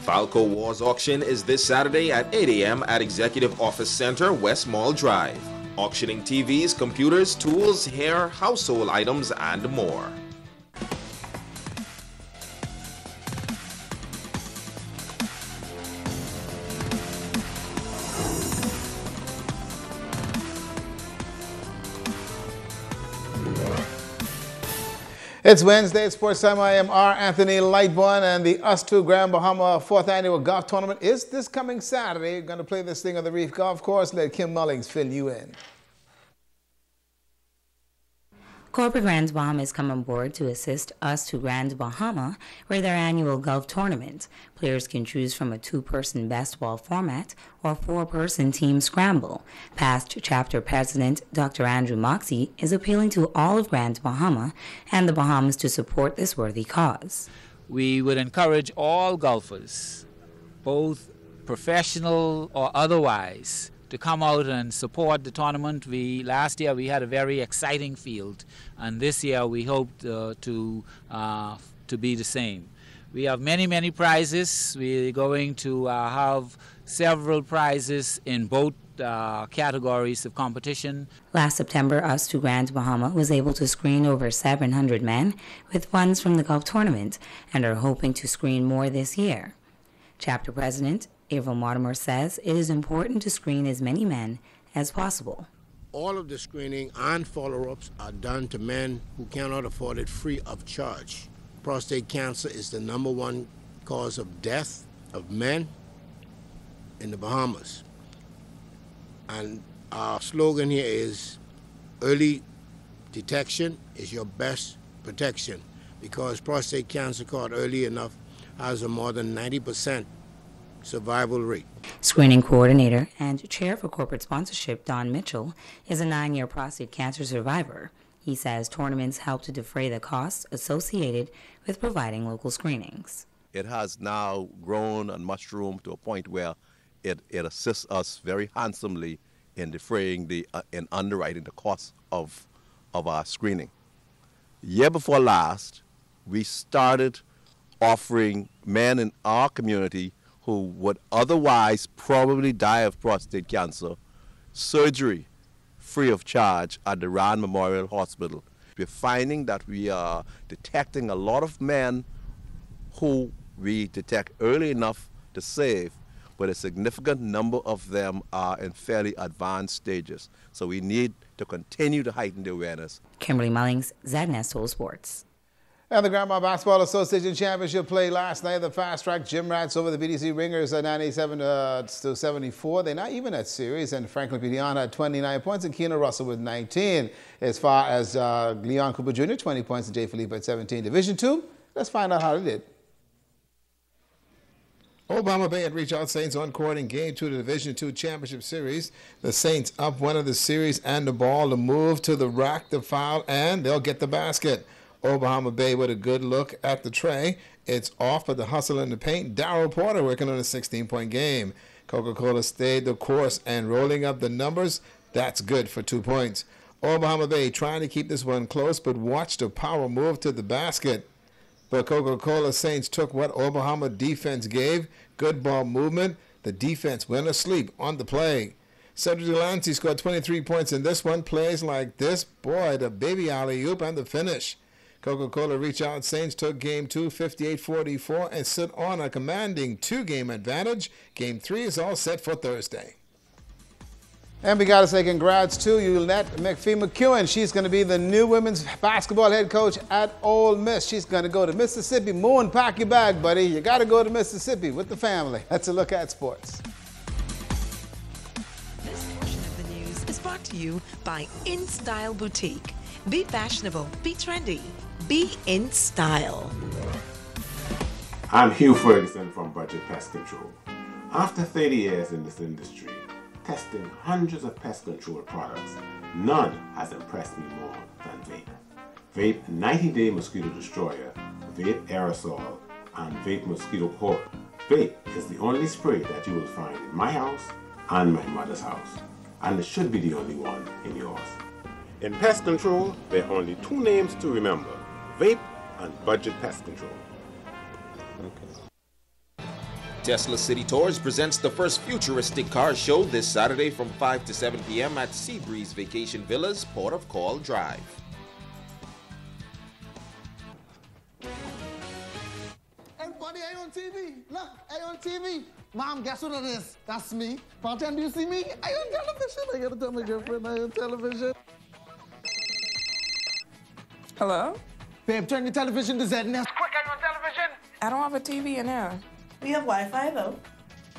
Falco Wars auction is this Saturday at 8 a.m. at Executive Office Center, West Mall Drive. Auctioning TVs, computers, tools, hair, household items, and more. It's Wednesday, it's Sports Time. I am R. Anthony Lightborn, and the US2 Grand Bahama 4th Annual Golf Tournament is this coming Saturday. We're going to play this thing on the Reef Golf Course. Let Kim Mullings fill you in. Corporate Grand Bahama has come on board to assist US2 Grand Bahama with their annual golf tournament. Players can choose from a 2-person best ball format or 4-person team scramble. Past chapter president Dr. Andrew Moxie is appealing to all of Grand Bahama and the Bahamas to support this worthy cause. We would encourage all golfers, both professional or otherwise, to come out and support the tournament. Last year we had a very exciting field, and this year we hope to be the same. We have many prizes. We're going to have several prizes in both categories of competition. Last September, US2 Grand Bahama was able to screen over 700 men with funds from the golf tournament and are hoping to screen more this year. Chapter President Avril Mortimer says it is important to screen as many men as possible. All of the screening and follow-ups are done to men who cannot afford it free of charge. Prostate cancer is the #1 cause of death of men in the Bahamas. And our slogan here is early detection is your best protection, because prostate cancer caught early enough has a more than 90% survival rate. Screening coordinator and chair for corporate sponsorship, Don Mitchell, is a 9-year prostate cancer survivor. He says tournaments help to defray the costs associated with providing local screenings. It has now grown and mushroomed to a point where it assists us very handsomely in defraying in underwriting the cost of our screening. Year before last, we started offering men in our community who would otherwise probably die of prostate cancer surgery free of charge at the Rand Memorial Hospital. We're finding that we are detecting a lot of men who we detect early enough to save, but a significant number of them are in fairly advanced stages. So we need to continue to heighten the awareness. Kimberly Mullings, ZNS Soul Sports. And the Grandma Basketball Association Championship play last night. The Fast Track Gym Rats over the BDC Ringers at 97-74. They're not even at series, and Franklin P. Leon had 29 points and Keena Russell with 19. As far as Leon Cooper Jr., 20 points and Jay Felipe at 17. Division 2, let's find out how they did. Obama Bay had reached out Saints on court in Game 2 of the Division II Championship Series. The Saints up one of the series and the ball to move to the rack, the foul, and they'll get the basket. Oklahoma Bay with a good look at the tray. It's off, but the hustle in the paint. Darryl Porter working on a 16-point game. Coca-Cola stayed the course and rolling up the numbers. That's good for 2 points. Oklahoma Bay trying to keep this one close, but watch the power move to the basket. But Coca-Cola Saints took what Oklahoma defense gave. Good ball movement. The defense went asleep on the play. Cedric Delancey scored 23 points in this one. Plays like this. Boy, the baby alley-oop and the finish. Coca-Cola reached out. Saints took Game 2, 58-44, and sit on a commanding 2-game advantage. Game 3 is all set for Thursday. And we got to say congrats to Yulette McPhee-McEwen. She's going to be the new women's basketball head coach at Ole Miss. She's going to go to Mississippi. Mo and pack your bag, buddy. You got to go to Mississippi with the family. That's a look at sports. This portion of the news is brought to you by InStyle Boutique. Be fashionable, be trendy, be in style. I'm Hugh Ferguson from Budget Pest Control. After 30 years in this industry, testing hundreds of pest control products, none has impressed me more than Vape. Vape 90-Day Mosquito Destroyer, Vape Aerosol, and Vape Mosquito Coil. Vape is the only spray that you will find in my house and my mother's house, and it should be the only one in yours. In pest control, there are only 2 names to remember, Vape and Budget Pest Control. Tesla City Tours presents the first futuristic car show this Saturday from 5 to 7 p.m. at Seabreeze Vacation Villas, Port of Call Drive. Everybody, are you on TV? Look, are you on TV? Mom, guess what it is? That's me. Bartender, do you see me? Are you on television? I gotta tell my girlfriend I'm on television. Hello? Babe, turn your television to ZNS. Quick, are you on television? I don't have a TV in here. We have Wi-Fi, though.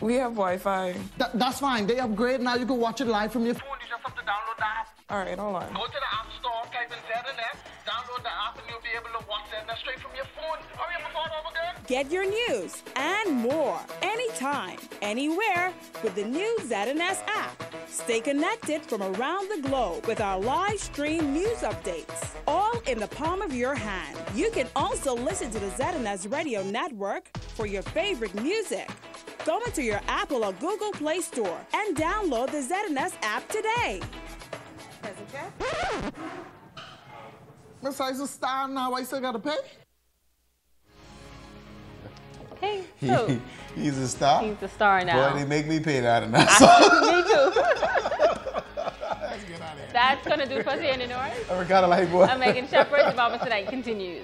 We have Wi-Fi. That's fine. They upgrade. Now you can watch it live from your phone. You just have to download the app. All right, hold on. Go to the App Store, type in ZNS, download the app, and you'll be able to watch ZNS straight from your phone. Hurry up before it's over again. Get your news and more anytime, anywhere with the new ZNS app. Stay connected from around the globe with our live stream news updates, all in the palm of your hand. You can also listen to the ZNS Radio Network for your favorite music. Go into your Apple or Google Play Store and download the ZNS app today. Miss I's a star now. I still gotta pay. Hey, so He's a star? He's a star now. Boy, they make me pay that enough. Me too. That's going to do for us here in the North. I forgot a light boy. I'm Megan Shepard. The Mama Tonight continues.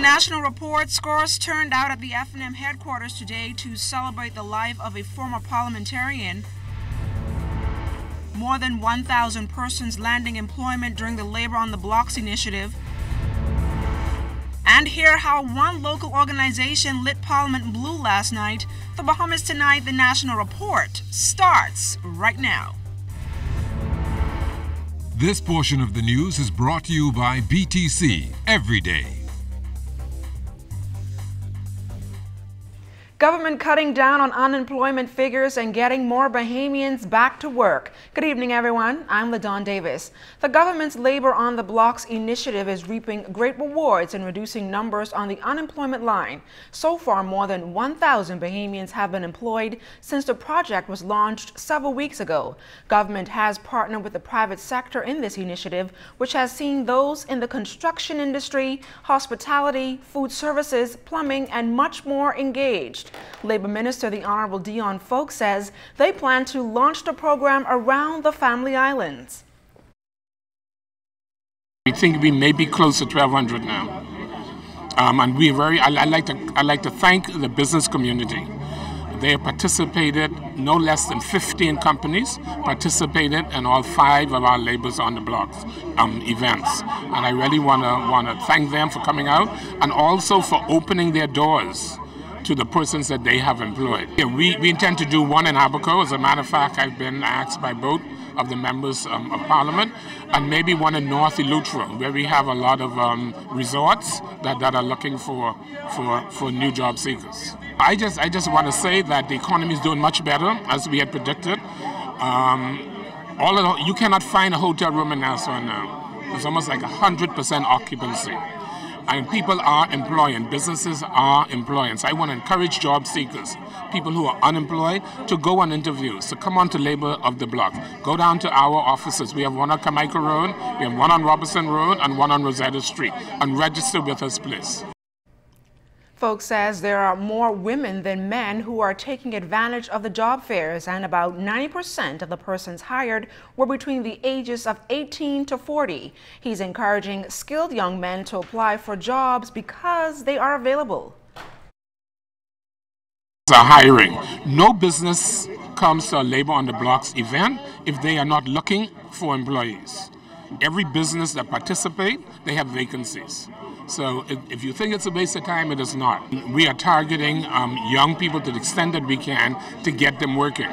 National Report scores turned out at the FNM headquarters today to celebrate the life of a former parliamentarian. More than 1,000 persons landing employment during the Labor on the Blocks initiative. And hear how one local organization lit Parliament blue last night. The Bahamas Tonight, the National Report, starts right now. This portion of the news is brought to you by BTC Every Day. Government cutting down on unemployment figures and getting more Bahamians back to work. Good evening, everyone. I'm LaDawn Davis. The government's Labor on the Blocks initiative is reaping great rewards in reducing numbers on the unemployment line. So far, more than 1,000 Bahamians have been employed since the project was launched several weeks ago. Government has partnered with the private sector in this initiative, which has seen those in the construction industry, hospitality, food services, plumbing, and much more engaged. Labor Minister the Honorable Dion Folk says they plan to launch the program around the Family Islands. We think we may be close to 1,200 now, and we I'd like to thank the business community. They participated, no less than 15 companies participated in all 5 of our Labors on the Blocks events, and I really want to thank them for coming out and also for opening their doors to the persons that they have employed. Yeah, we intend to do one in Abaco. As a matter of fact, I've been asked by both of the members of Parliament, and maybe one in North Eleuthera, where we have a lot of resorts that are looking for new job seekers. I just want to say that the economy is doing much better, as we had predicted. You cannot find a hotel room in Nassau now. It's almost like 100% occupancy. And people are employing, businesses are employing. So I want to encourage job seekers, people who are unemployed, to go on interviews, to come on to Labor of the Block. Go down to our offices. We have one on Carmichael Road, we have one on Robertson Road, and one on Rosetta Street. And register with us, please. Folk says there are more women than men who are taking advantage of the job fairs, and about 90% of the persons hired were between the ages of 18 to 40. He's encouraging skilled young men to apply for jobs because they are available. Hiring. No business comes to a Labor on the Blocks event if they are not looking for employees. Every business that participates, they have vacancies. So if you think it's a waste of time, it is not. We are targeting young people to the extent that we can to get them working.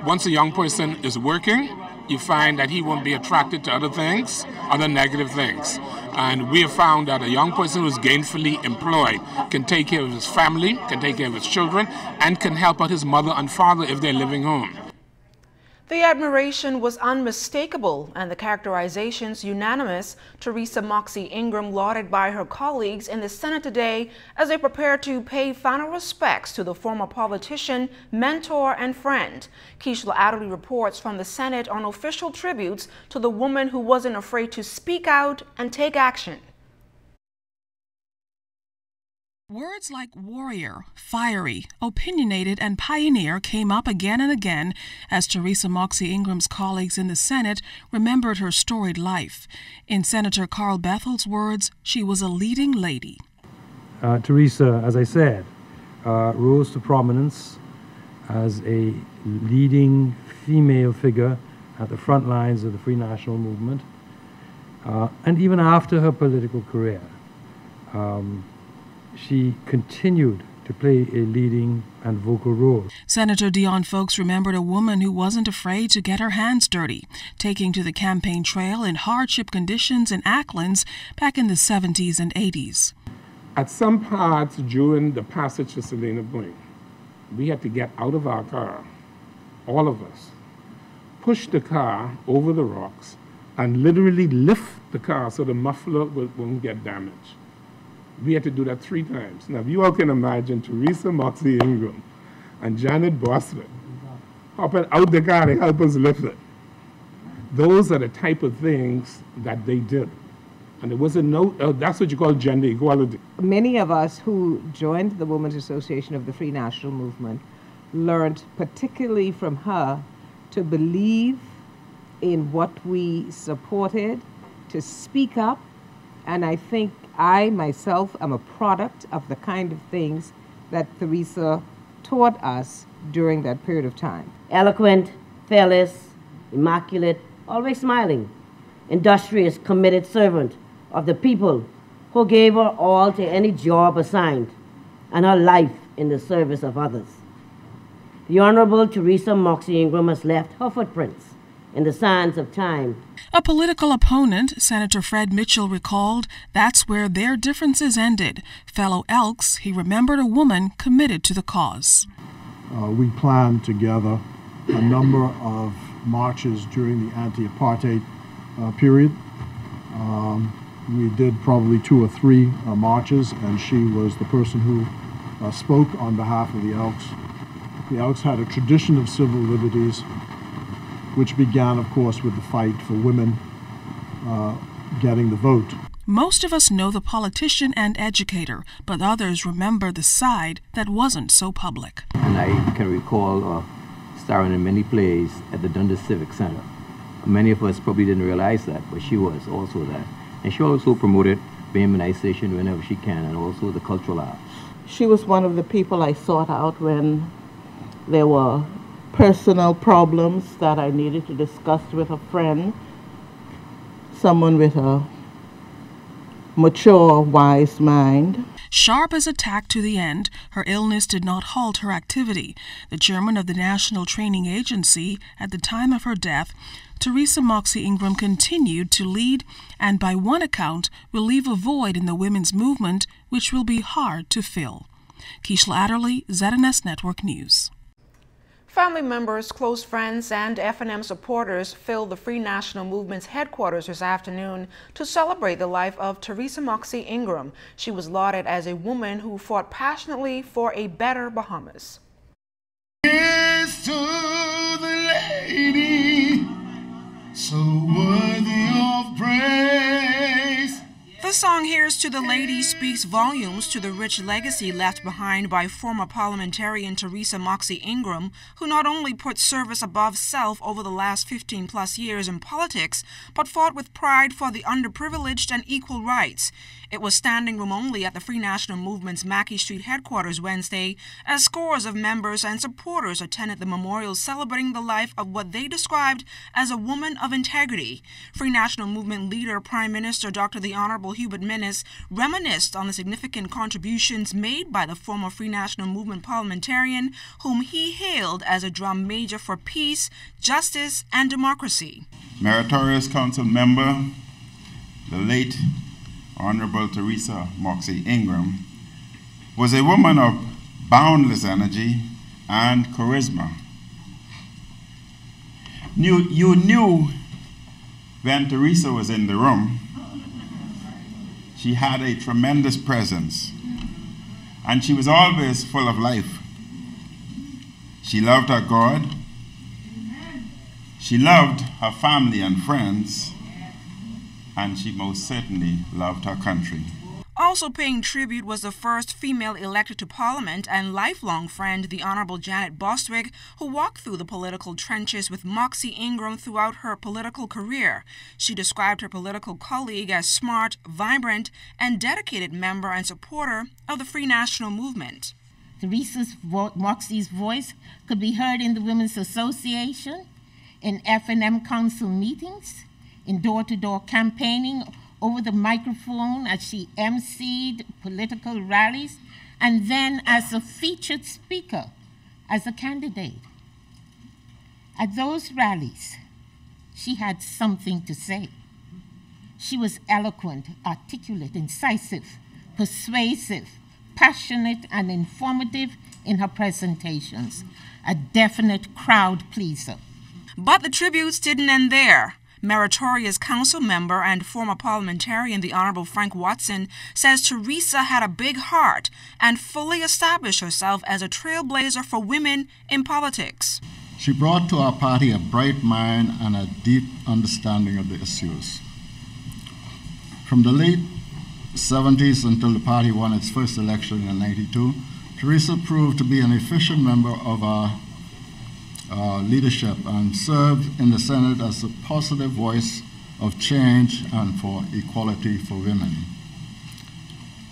Once a young person is working, you find that he won't be attracted to other things, other negative things. And we have found that a young person who is gainfully employed can take care of his family, can take care of his children, and can help out his mother and father if they're living home. The admiration was unmistakable and the characterizations unanimous. Teresa Moxie Ingram lauded by her colleagues in the Senate today as they prepare to pay final respects to the former politician, mentor, and friend. Keishla Adderley reports from the Senate on official tributes to the woman who wasn't afraid to speak out and take action. Words like warrior, fiery, opinionated, and pioneer came up again and again as Teresa Moxie Ingram's colleagues in the Senate remembered her storied life. In Senator Carl Bethel's words, she was a leading lady. Teresa, as I said, rose to prominence as a leading female figure at the front lines of the Free National Movement, and even after her political career. She continued to play a leading and vocal role. Senator Dion Folks remembered a woman who wasn't afraid to get her hands dirty, taking to the campaign trail in hardship conditions in Acklands back in the 70s and 80s. At some parts during the passage to Salina Point, we had to get out of our car, all of us, push the car over the rocks, and literally lift the car so the muffler won't get damaged. We had to do that 3 times. Now, if you all can imagine Teresa Moxie Ingram and Janet Bosworth hopping out the car to help us lift it. Those are the type of things that they did. And there was that's what you call gender equality. Many of us who joined the Women's Association of the Free National Movement learned, particularly from her, to believe in what we supported, to speak up, and I think I myself am a product of the kind of things that Teresa taught us during that period of time. Eloquent, fearless, immaculate, always smiling, industrious, committed servant of the people who gave her all to any job assigned and her life in the service of others. The Honorable Teresa Moxie Ingram has left her footprints in the sands of time. A political opponent, Senator Fred Mitchell, recalled that's where their differences ended. Fellow Elks, he remembered a woman committed to the cause. We planned together a number of marches during the anti-apartheid period. We did probably 2 or 3 marches, and she was the person who spoke on behalf of the Elks. The Elks had a tradition of civil liberties, which began, of course, with the fight for women getting the vote. Most of us know the politician and educator, but others remember the side that wasn't so public. And I can recall starring in many plays at the Dundas Civic Center. Many of us probably didn't realize that, but she was also that. And she also promoted Bahamianization whenever she can, and also the cultural arts. She was one of the people I sought out when there were personal problems that I needed to discuss with a friend, someone with a mature, wise mind. Sharp as a tack to the end, her illness did not halt her activity. The chairman of the National Training Agency at the time of her death, Teresa Moxie Ingram, continued to lead and by one account will leave a void in the women's movement which will be hard to fill. Keishla Adderley, ZNS Network News. Family members, close friends, and FNM supporters filled the Free National Movement's headquarters this afternoon to celebrate the life of Teresa Moxie Ingram. She was lauded as a woman who fought passionately for a better Bahamas. Here's to the lady, so worthy of praise. The song "Here's to the Lady" speaks volumes to the rich legacy left behind by former parliamentarian Teresa Moxie Ingram, who not only put service above self over the last 15-plus years in politics, but fought with pride for the underprivileged and equal rights. It was standing room only at the Free National Movement's Mackey Street headquarters Wednesday as scores of members and supporters attended the memorial celebrating the life of what they described as a woman of integrity. Free National Movement leader Prime Minister Dr. the Honorable Hubert Minnis reminisced on the significant contributions made by the former Free National Movement parliamentarian, whom he hailed as a drum major for peace, justice, and democracy. Meritorious Council member, the late Honorable Teresa Moxie Ingram, was a woman of boundless energy and charisma. You knew when Teresa was in the room, she had a tremendous presence, and she was always full of life. She loved her God, she loved her family and friends, and she most certainly loved her country. Also paying tribute was the first female elected to Parliament and lifelong friend, the Honorable Janet Bostwick, who walked through the political trenches with Moxie Ingram throughout her political career. She described her political colleague as smart, vibrant, and dedicated member and supporter of the Free National Movement. Moxie's voice could be heard in the Women's Association, in FNM Council meetings, in door-to-door campaigning, over the microphone as she emceed political rallies, and then as a featured speaker, as a candidate. At those rallies, she had something to say. She was eloquent, articulate, incisive, persuasive, passionate, and informative in her presentations, a definite crowd pleaser. But the tributes didn't end there. Meritorious council member and former parliamentarian, the Honorable Frank Watson, says Teresa had a big heart and fully established herself as a trailblazer for women in politics. She brought to our party a bright mind and a deep understanding of the issues. From the late 70s until the party won its first election in '92, Teresa proved to be an efficient member of our leadership and served in the Senate as a positive voice of change and for equality for women.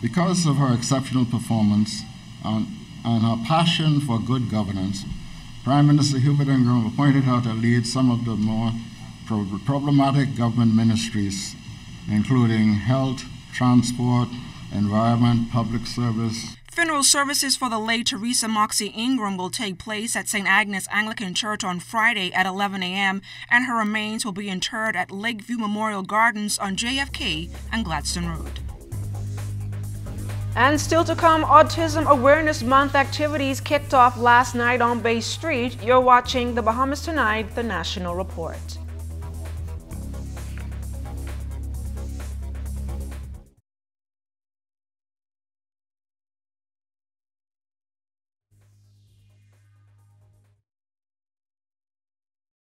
Because of her exceptional performance and her passion for good governance, Prime Minister Hubert Ingram appointed her to lead some of the more problematic government ministries, including health, transport, environment, public service. Funeral services for the late Teresa Moxie Ingram will take place at St. Agnes Anglican Church on Friday at 11 a.m., and her remains will be interred at Lakeview Memorial Gardens on JFK and Gladstone Road. And still to come, Autism Awareness Month activities kicked off last night on Bay Street. You're watching The Bahamas Tonight, the National Report.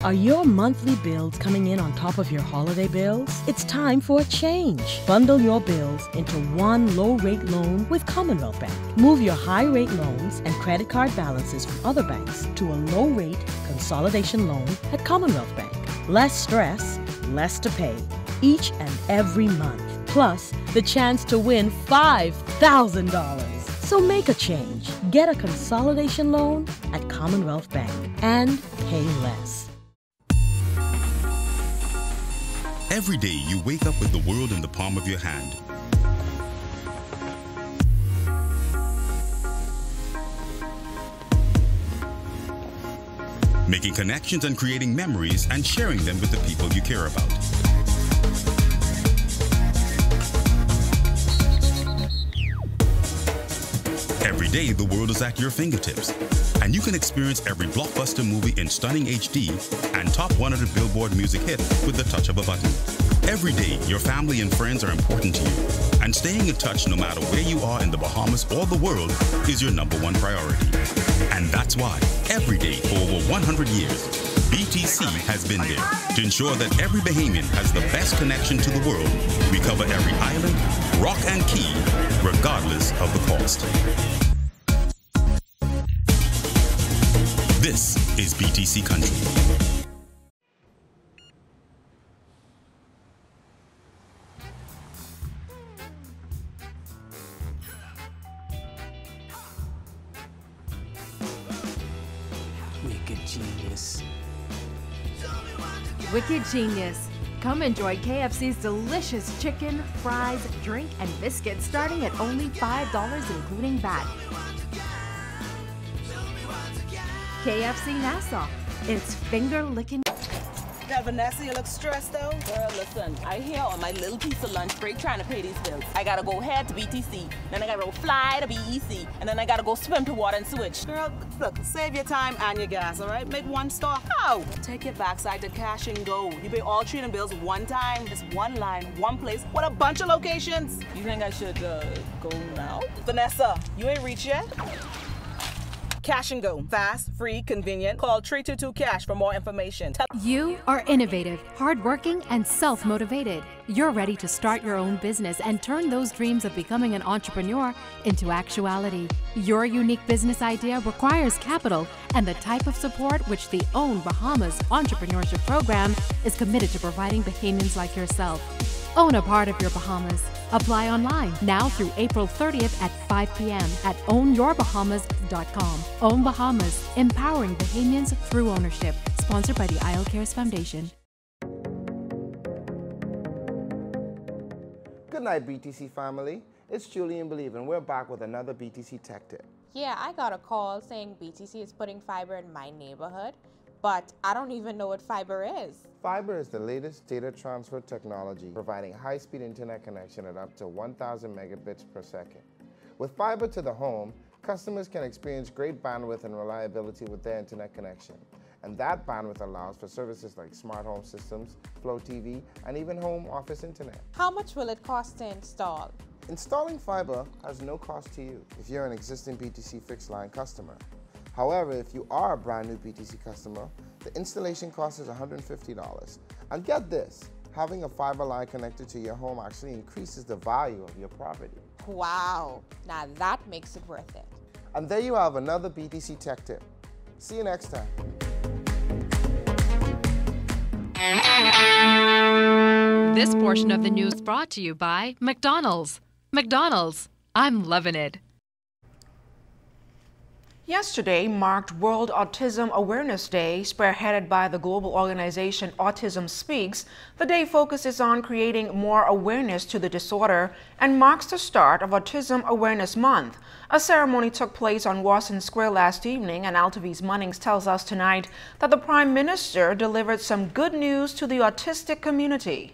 Are your monthly bills coming in on top of your holiday bills? It's time for a change. Bundle your bills into one low-rate loan with Commonwealth Bank. Move your high-rate loans and credit card balances from other banks to a low-rate consolidation loan at Commonwealth Bank. Less stress, less to pay, each and every month. Plus, the chance to win $5,000. So make a change. Get a consolidation loan at Commonwealth Bank and pay less. Every day you wake up with the world in the palm of your hand. Making connections and creating memories and sharing them with the people you care about. Every day the world is at your fingertips, and you can experience every blockbuster movie in stunning HD and top 100 Billboard music hit with the touch of a button. Every day, your family and friends are important to you, and staying in touch no matter where you are in the Bahamas or the world is your #1 priority. And that's why, every day for over 100 years, BTC has been there to ensure that every Bahamian has the best connection to the world. We cover every island, rock and key, regardless of the cost. This is BTC Country. Wicked genius. Wicked genius. Come enjoy KFC's delicious chicken, fries, drink, and biscuits starting at only $5 including VAT. KFC Nassau. It's finger-licking. Now, Vanessa, you look stressed though. Girl, listen, I here on my little piece of lunch break trying to pay these bills. I gotta go head to BTC, then I gotta go fly to BEC, and then I gotta go swim to Water and Switch. Girl, look, save your time and your gas, all right? Make one stop. How? Take it backside to Cash and Go. You pay all 3 of them bills one time. It's one line, one place, with a bunch of locations. You think I should go now? Vanessa, you ain't reached yet? Cash and Go. Fast, free, convenient. Call 322-CASH for more information. You are innovative, hardworking, and self-motivated. You're ready to start your own business and turn those dreams of becoming an entrepreneur into actuality. Your unique business idea requires capital and the type of support which the OWN Bahamas Entrepreneurship Program is committed to providing Bahamians like yourself. Own a part of your Bahamas. Apply online now through April 30th at 5 p.m. at ownyourbahamas.com. OWN Bahamas, empowering Bahamians through ownership. Sponsored by the Isle Cares Foundation. Good night, BTC family. It's Julian Believe, and we're back with another BTC Tech Tip. Yeah, I got a call saying BTC is putting fiber in my neighborhood, but I don't even know what fiber is. Fiber is the latest data transfer technology, providing high-speed internet connection at up to 1,000 megabits per second. With fiber to the home, customers can experience great bandwidth and reliability with their internet connection. And that bandwidth allows for services like smart home systems, Flow TV, and even home office internet. How much will it cost to install? Installing fiber has no cost to you if you're an existing BTC fixed line customer. However, if you are a brand new BTC customer, the installation cost is $150. And get this, having a fiber line connected to your home actually increases the value of your property. Wow, now that makes it worth it. And there you have another BTC Tech Tip. See you next time. This portion of the news brought to you by McDonald's. McDonald's, I'm loving it. Yesterday marked World Autism Awareness Day, spearheaded by the global organization Autism Speaks. The day focuses on creating more awareness to the disorder and marks the start of Autism Awareness Month. A ceremony took place on Wasson Square last evening, and Altavis Munnings tells us tonight that the Prime Minister delivered some good news to the autistic community.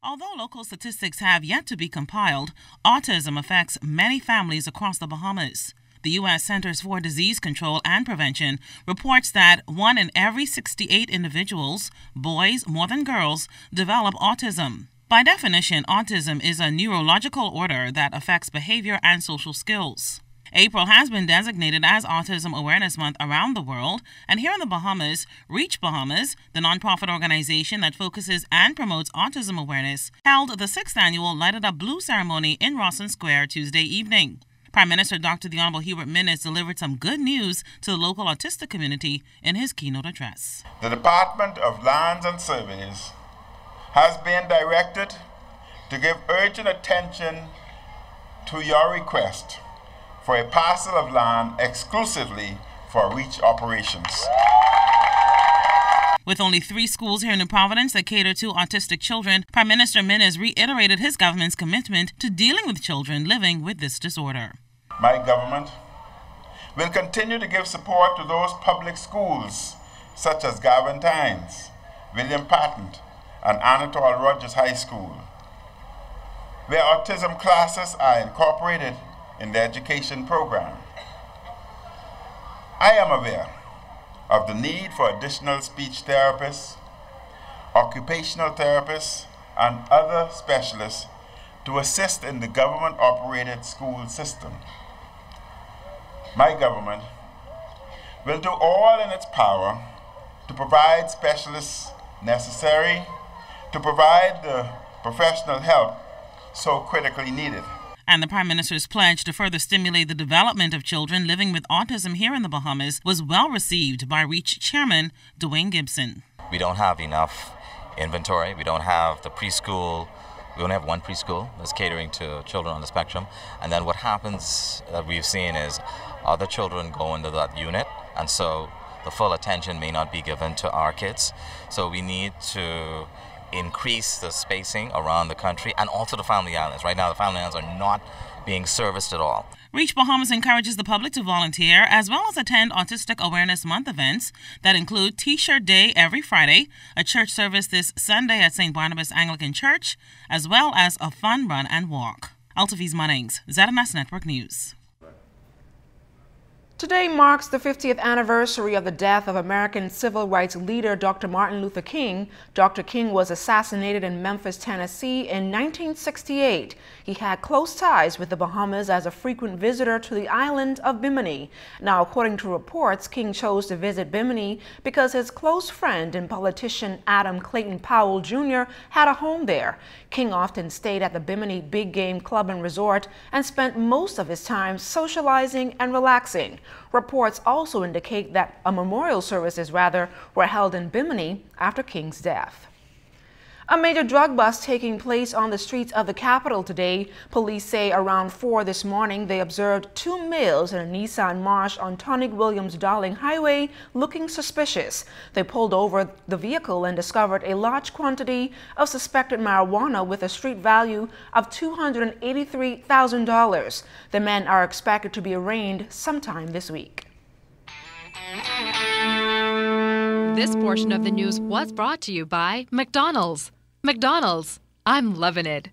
Although local statistics have yet to be compiled, autism affects many families across the Bahamas. The U.S. Centers for Disease Control and Prevention reports that 1 in every 68 individuals, boys more than girls, develop autism. By definition, autism is a neurological order that affects behavior and social skills. April has been designated as Autism Awareness Month around the world, and here in the Bahamas, Reach Bahamas, the nonprofit organization that focuses and promotes autism awareness, held the 6th annual Lighted Up Blue ceremony in Rawson Square Tuesday evening. Prime Minister Dr. The Honorable Hubert Minnis delivered some good news to the local autistic community in his keynote address. The Department of Lands and Surveys has been directed to give urgent attention to your request for a parcel of land exclusively for Reach operations. With only 3 schools here in New Providence that cater to autistic children, Prime Minister Minnis reiterated his government's commitment to dealing with children living with this disorder. My government will continue to give support to those public schools such as Galvantines, William Patent, and Anatole Rogers High School, where autism classes are incorporated in the education program. I am aware of the need for additional speech therapists, occupational therapists, and other specialists to assist in the government-operated school system. My government will do all in its power to provide specialists necessary to provide the professional help so critically needed. And the Prime Minister's pledge to further stimulate the development of children living with autism here in the Bahamas was well received by Reach Chairman Dwayne Gibson. We don't have enough inventory. We don't have the preschool. We only have 1 preschool that's catering to children on the spectrum. And then what happens that we've seen is other children go into that unit, and so the full attention may not be given to our kids. So we need to increase the spacing around the country and also the family islands. Right now, the family islands are not being serviced at all. Reach Bahamas encourages the public to volunteer as well as attend Autistic Awareness Month events that include T-shirt Day every Friday, a church service this Sunday at St. Barnabas Anglican Church, as well as a fun run and walk. Altavis Munnings, ZMS Network News. Today marks the 50th anniversary of the death of American civil rights leader Dr. Martin Luther King. Dr. King was assassinated in Memphis, Tennessee in 1968. He had close ties with the Bahamas as a frequent visitor to the island of Bimini. Now, according to reports, King chose to visit Bimini because his close friend and politician Adam Clayton Powell Jr. had a home there. King often stayed at the Bimini Big Game Club and Resort and spent most of his time socializing and relaxing. Reports also indicate that memorial services were held in Bimini after King's death. A major drug bust taking place on the streets of the capital today. Police say around 4 this morning they observed 2 males in a Nissan March on Tonic Williams-Darling Highway looking suspicious. They pulled over the vehicle and discovered a large quantity of suspected marijuana with a street value of $283,000. The men are expected to be arraigned sometime this week. This portion of the news was brought to you by McDonald's. McDonald's, I'm loving it.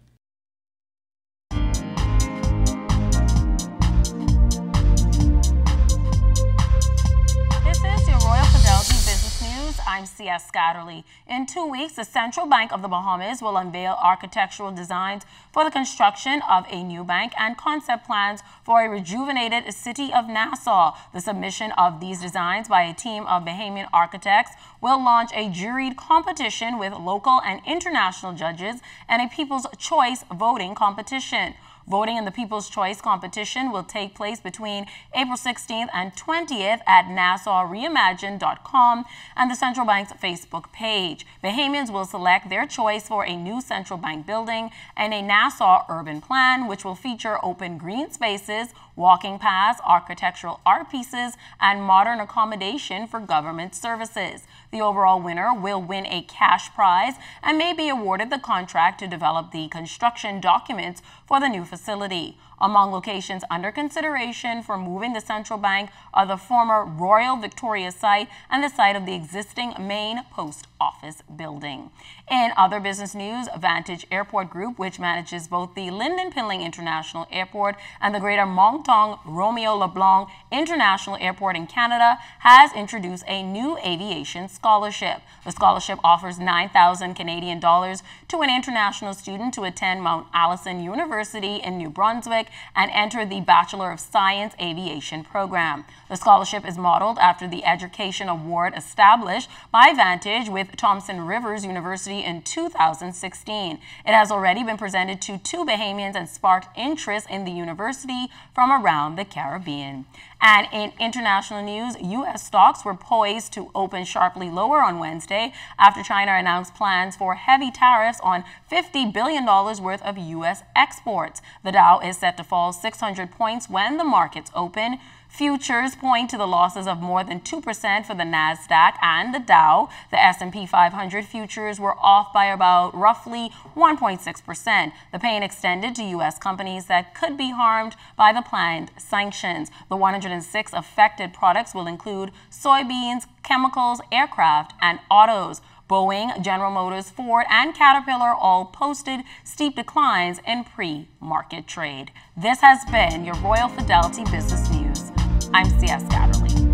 This is your Royal Fidelity Business News. I'm C.S. Scatterly. In 2 weeks, the Central Bank of the Bahamas will unveil architectural designs for the construction of a new bank and concept plans for a rejuvenated city of Nassau. The submission of these designs by a team of Bahamian architects will launch a juried competition with local and international judges and a People's Choice voting competition. Voting in the People's Choice competition will take place between April 16th and 20th at NassauReimagined.com and the Central Bank's Facebook page. Bahamians will select their choice for a new central bank building and a Nassau urban plan, which will feature open green spaces, walking paths, architectural art pieces, and modern accommodation for government services. The overall winner will win a cash prize and may be awarded the contract to develop the construction documents for the new facility. Among locations under consideration for moving the central bank are the former Royal Victoria site and the site of the existing main post office building. In other business news, Vantage Airport Group, which manages both the Lynden Pinling International Airport and the Greater Moncton Romeo LeBlanc International Airport in Canada, has introduced a new aviation scholarship. The scholarship offers 9,000 Canadian dollars to an international student to attend Mount Allison University in New Brunswick and enter the Bachelor of Science Aviation program. The scholarship is modeled after the Education Award established by Vantage with Thompson Rivers University in 2016. It has already been presented to 2 Bahamians and sparked interest in the university from around the Caribbean. And in international news, U.S. stocks were poised to open sharply lower on Wednesday after China announced plans for heavy tariffs on $50 billion worth of U.S. exports. The Dow is set to fall 600 points when the markets open. Futures point to the losses of more than 2% for the NASDAQ and the Dow. The S&P 500 futures were off by about roughly 1.6%. The pain extended to U.S. companies that could be harmed by the planned sanctions. The 106 affected products will include soybeans, chemicals, aircraft, and autos. Boeing, General Motors, Ford, and Caterpillar all posted steep declines in pre-market trade. This has been your Royal Fidelity Business News. I'm C.S. Scatterly.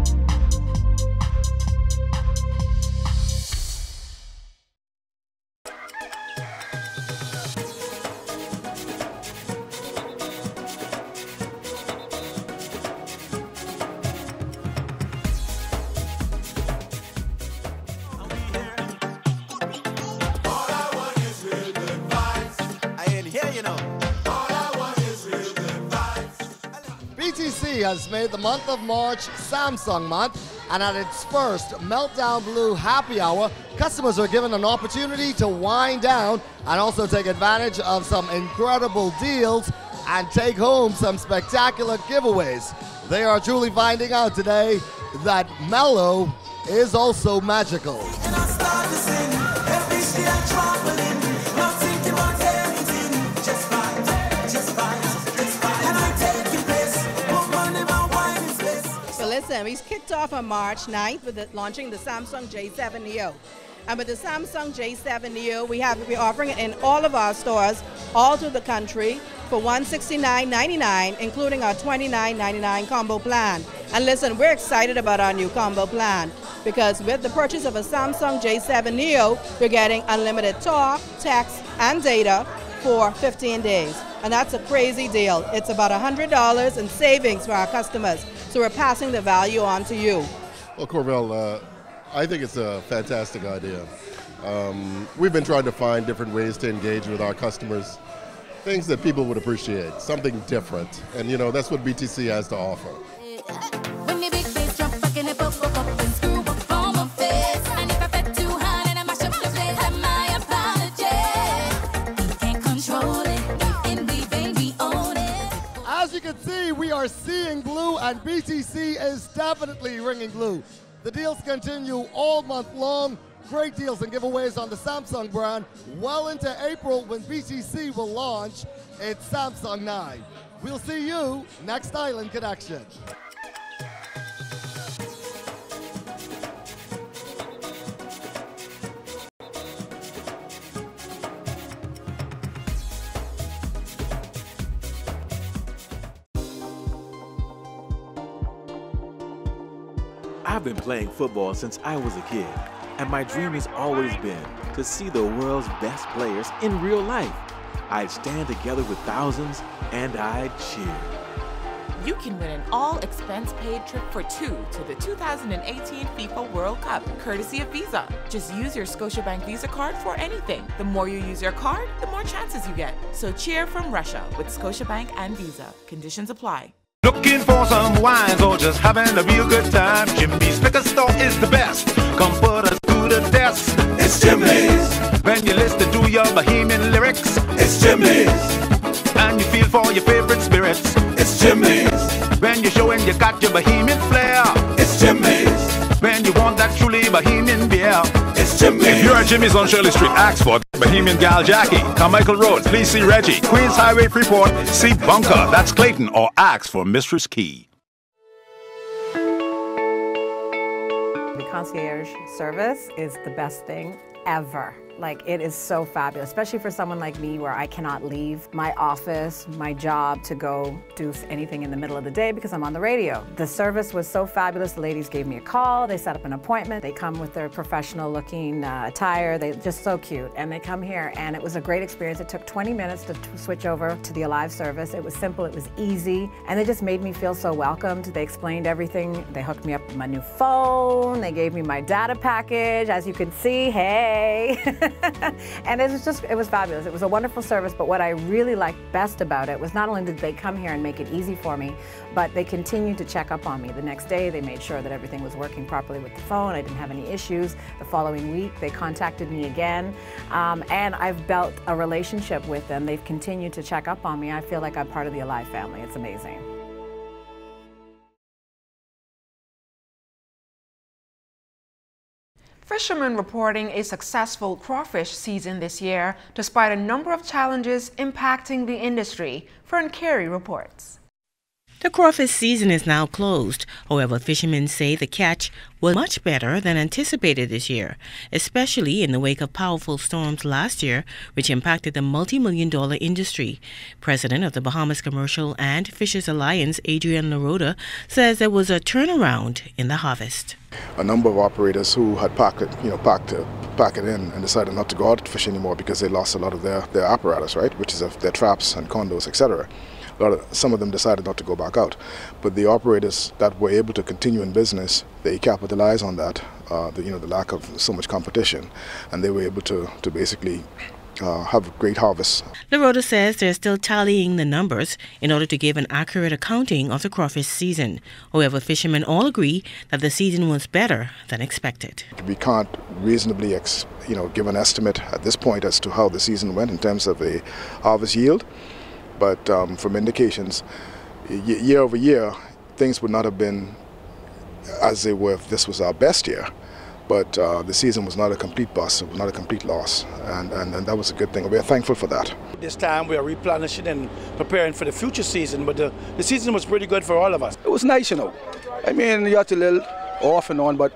BTC has made the month of March Samsung month, and at its first Meltdown Blue Happy Hour, customers are given an opportunity to wind down and also take advantage of some incredible deals and take home some spectacular giveaways. They are truly finding out today that Mellow is also magical. Listen, we kicked off on March 9th with launching the Samsung J7 Neo. And with the Samsung J7 Neo, we're offering it in all of our stores all through the country for $169.99, including our $29.99 combo plan. And listen, we're excited about our new combo plan because with the purchase of a Samsung J7 Neo, you're getting unlimited talk, text, and data for 15 days. And that's a crazy deal. It's about $100 in savings for our customers. So we're passing the value on to you. Well, Corvell, I think it's a fantastic idea. We've been trying to find different ways to engage with our customers, things that people would appreciate, something different. And, you know, that's what BTC has to offer. As you can see, we are seeing blue, and BTC is definitely ringing blue. The deals continue all month long. Great deals and giveaways on the Samsung brand well into April when BTC will launch its Samsung 9. We'll see you next Island Connection. I've been playing football since I was a kid, and my dream has always been to see the world's best players in real life. I'd stand together with thousands, and I'd cheer. You can win an all-expense-paid trip for 2 to the 2018 FIFA World Cup, courtesy of Visa. Just use your Scotiabank Visa card for anything. The more you use your card, the more chances you get. So cheer from Russia with Scotiabank and Visa. Conditions apply. Looking for some wines or just having a real good time? Jimmy's Liquor Store is the best. Come put us to the test. It's Jimmy's. When you listen to your Bohemian lyrics, it's Jimmy's. And you feel for your favorite spirits, it's Jimmy's. you got your Bohemian flair, it's Jimmy's. When you want that truly Bohemian beer, it's Jimmy's. If you're at Jimmy's on Shirley Street, ask for Bohemian Gal Jackie. Carmichael Road, please see Reggie. Queens Highway, Freeport, see Bunker, that's Clayton, or ask for Mistress Key. The concierge service is the best thing ever. Like, it is so fabulous, especially for someone like me where I cannot leave my office, my job, to go do anything in the middle of the day because I'm on the radio. The service was so fabulous. The ladies gave me a call, they set up an appointment, they come with their professional looking attire, they're just so cute, and they come here, and it was a great experience. It took 20 minutes to switch over to the Alive service. It was simple, it was easy, and they just made me feel so welcomed. They explained everything. They hooked me up with my new phone, they gave me my data package, as you can see, hey. And it was fabulous. It was a wonderful service, but what I really liked best about it was not only did they come here and make it easy for me, but they continued to check up on me. The next day, they made sure that everything was working properly with the phone. I didn't have any issues. The following week, they contacted me again, and I've built a relationship with them. They've continued to check up on me. I feel like I'm part of the Alive family. It's amazing. Fishermen reporting a successful crawfish season this year, despite a number of challenges impacting the industry. Fern Carey reports. The crawfish season is now closed. However, fishermen say the catch was much better than anticipated this year, especially in the wake of powerful storms last year, which impacted the multi-million-dollar industry. President of the Bahamas Commercial and Fishers Alliance, Adrian LaRota, says there was a turnaround in the harvest. A number of operators who had packed it in and decided not to go out to fish anymore because they lost a lot of their apparatus, right, which is their traps and condos, etc. Some of them decided not to go back out, but the operators that were able to continue in business, they capitalized on that, the lack of so much competition, and they were able to basically have a great harvest. LaRota says they're still tallying the numbers in order to give an accurate accounting of the crawfish season. However, fishermen all agree that the season was better than expected. We can't reasonably give an estimate at this point as to how the season went in terms of the harvest yield. But from indications, year over year, things would not have been as they were if this was our best year. But the season was not a complete bust, it was not a complete loss, and that was a good thing. We are thankful for that. This time we are replenishing and preparing for the future season, but the season was pretty good for all of us. It was nice, I mean, you had to little off and on, but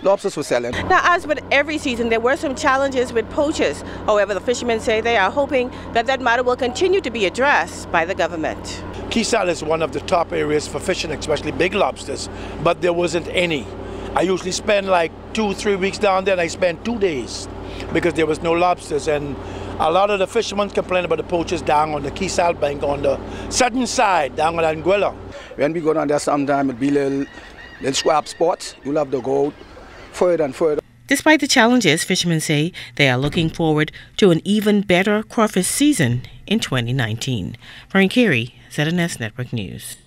lobsters were selling. Now, as with every season, there were some challenges with poachers. However, the fishermen say they are hoping that matter will continue to be addressed by the government. Key Sal is one of the top areas for fishing, especially big lobsters, but there wasn't any. I usually spend like 2-3 weeks down there, and I spent 2 days because there was no lobsters. And a lot of the fishermen complain about the poachers down on the Key Sal bank on the southern side, down on Anguilla. When we go down there sometime, it'll be little scrap spots. You'll have to go further and further. Despite the challenges, fishermen say they are looking forward to an even better crawfish season in 2019. Fern Carey, ZNS Network News.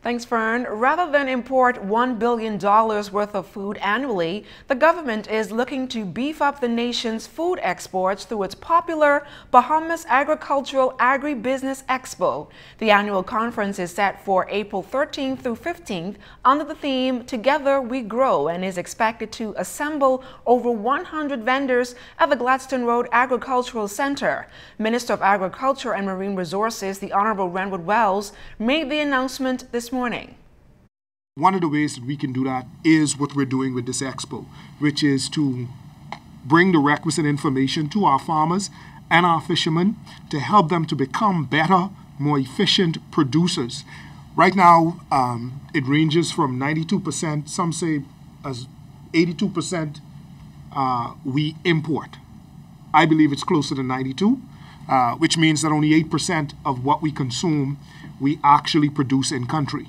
Thanks, Fern. Rather than import $1 billion worth of food annually, the government is looking to beef up the nation's food exports through its popular Bahamas Agricultural Agribusiness Expo. The annual conference is set for April 13th through 15th under the theme Together We Grow and is expected to assemble over 100 vendors at the Gladstone Road Agricultural Center. Minister of Agriculture and Marine Resources, the Honorable Renwood Wells, made the announcement this morning. One of the ways that we can do that is what we're doing with this expo, which is to bring the requisite information to our farmers and our fishermen to help them to become better, more efficient producers. Right now, it ranges from 92%, some say as 82% we import. I believe it's closer to 92, which means that only 8% of what we consume we actually produce in country.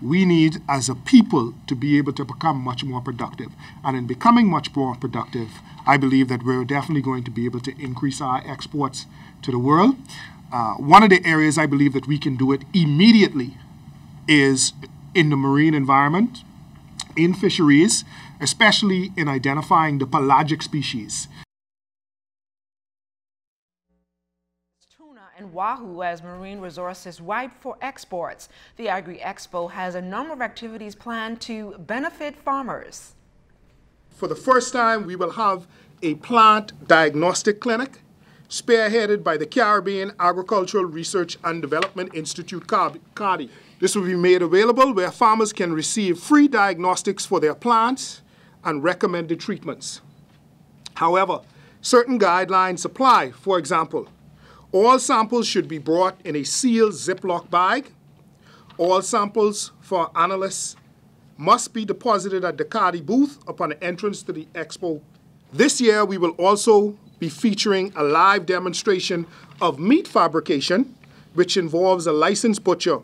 We need, as a people, to be able to become much more productive. And in becoming much more productive, I believe that we're definitely going to be able to increase our exports to the world. One of the areas I believe that we can do it immediately is in the marine environment, in fisheries, especially in identifying the pelagic species. And Wahoo as marine resources ripe for exports. The Agri Expo has a number of activities planned to benefit farmers. For the first time, we will have a plant diagnostic clinic spearheaded by the Caribbean Agricultural Research and Development Institute, CARDI. This will be made available where farmers can receive free diagnostics for their plants and recommended treatments. However, certain guidelines apply. For example, all samples should be brought in a sealed Ziploc bag. All samples for analysts must be deposited at the CARDI booth upon entrance to the expo. This year, we will also be featuring a live demonstration of meat fabrication, which involves a licensed butcher.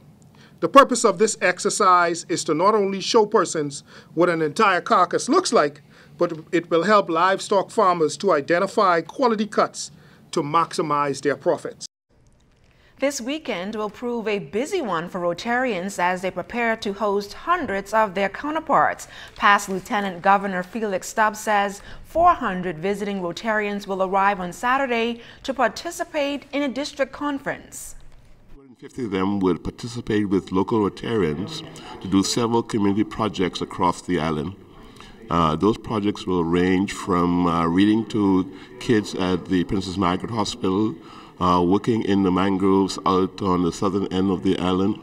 The purpose of this exercise is to not only show persons what an entire carcass looks like, but it will help livestock farmers to identify quality cuts to maximize their profits. This weekend will prove a busy one for Rotarians as they prepare to host hundreds of their counterparts. Past Lieutenant Governor Felix Stubbs says 400 visiting Rotarians will arrive on Saturday to participate in a district conference. 250 of them would participate with local Rotarians to do several community projects across the island. Those projects will range from reading to kids at the Princess Margaret Hospital, working in the mangroves out on the southern end of the island,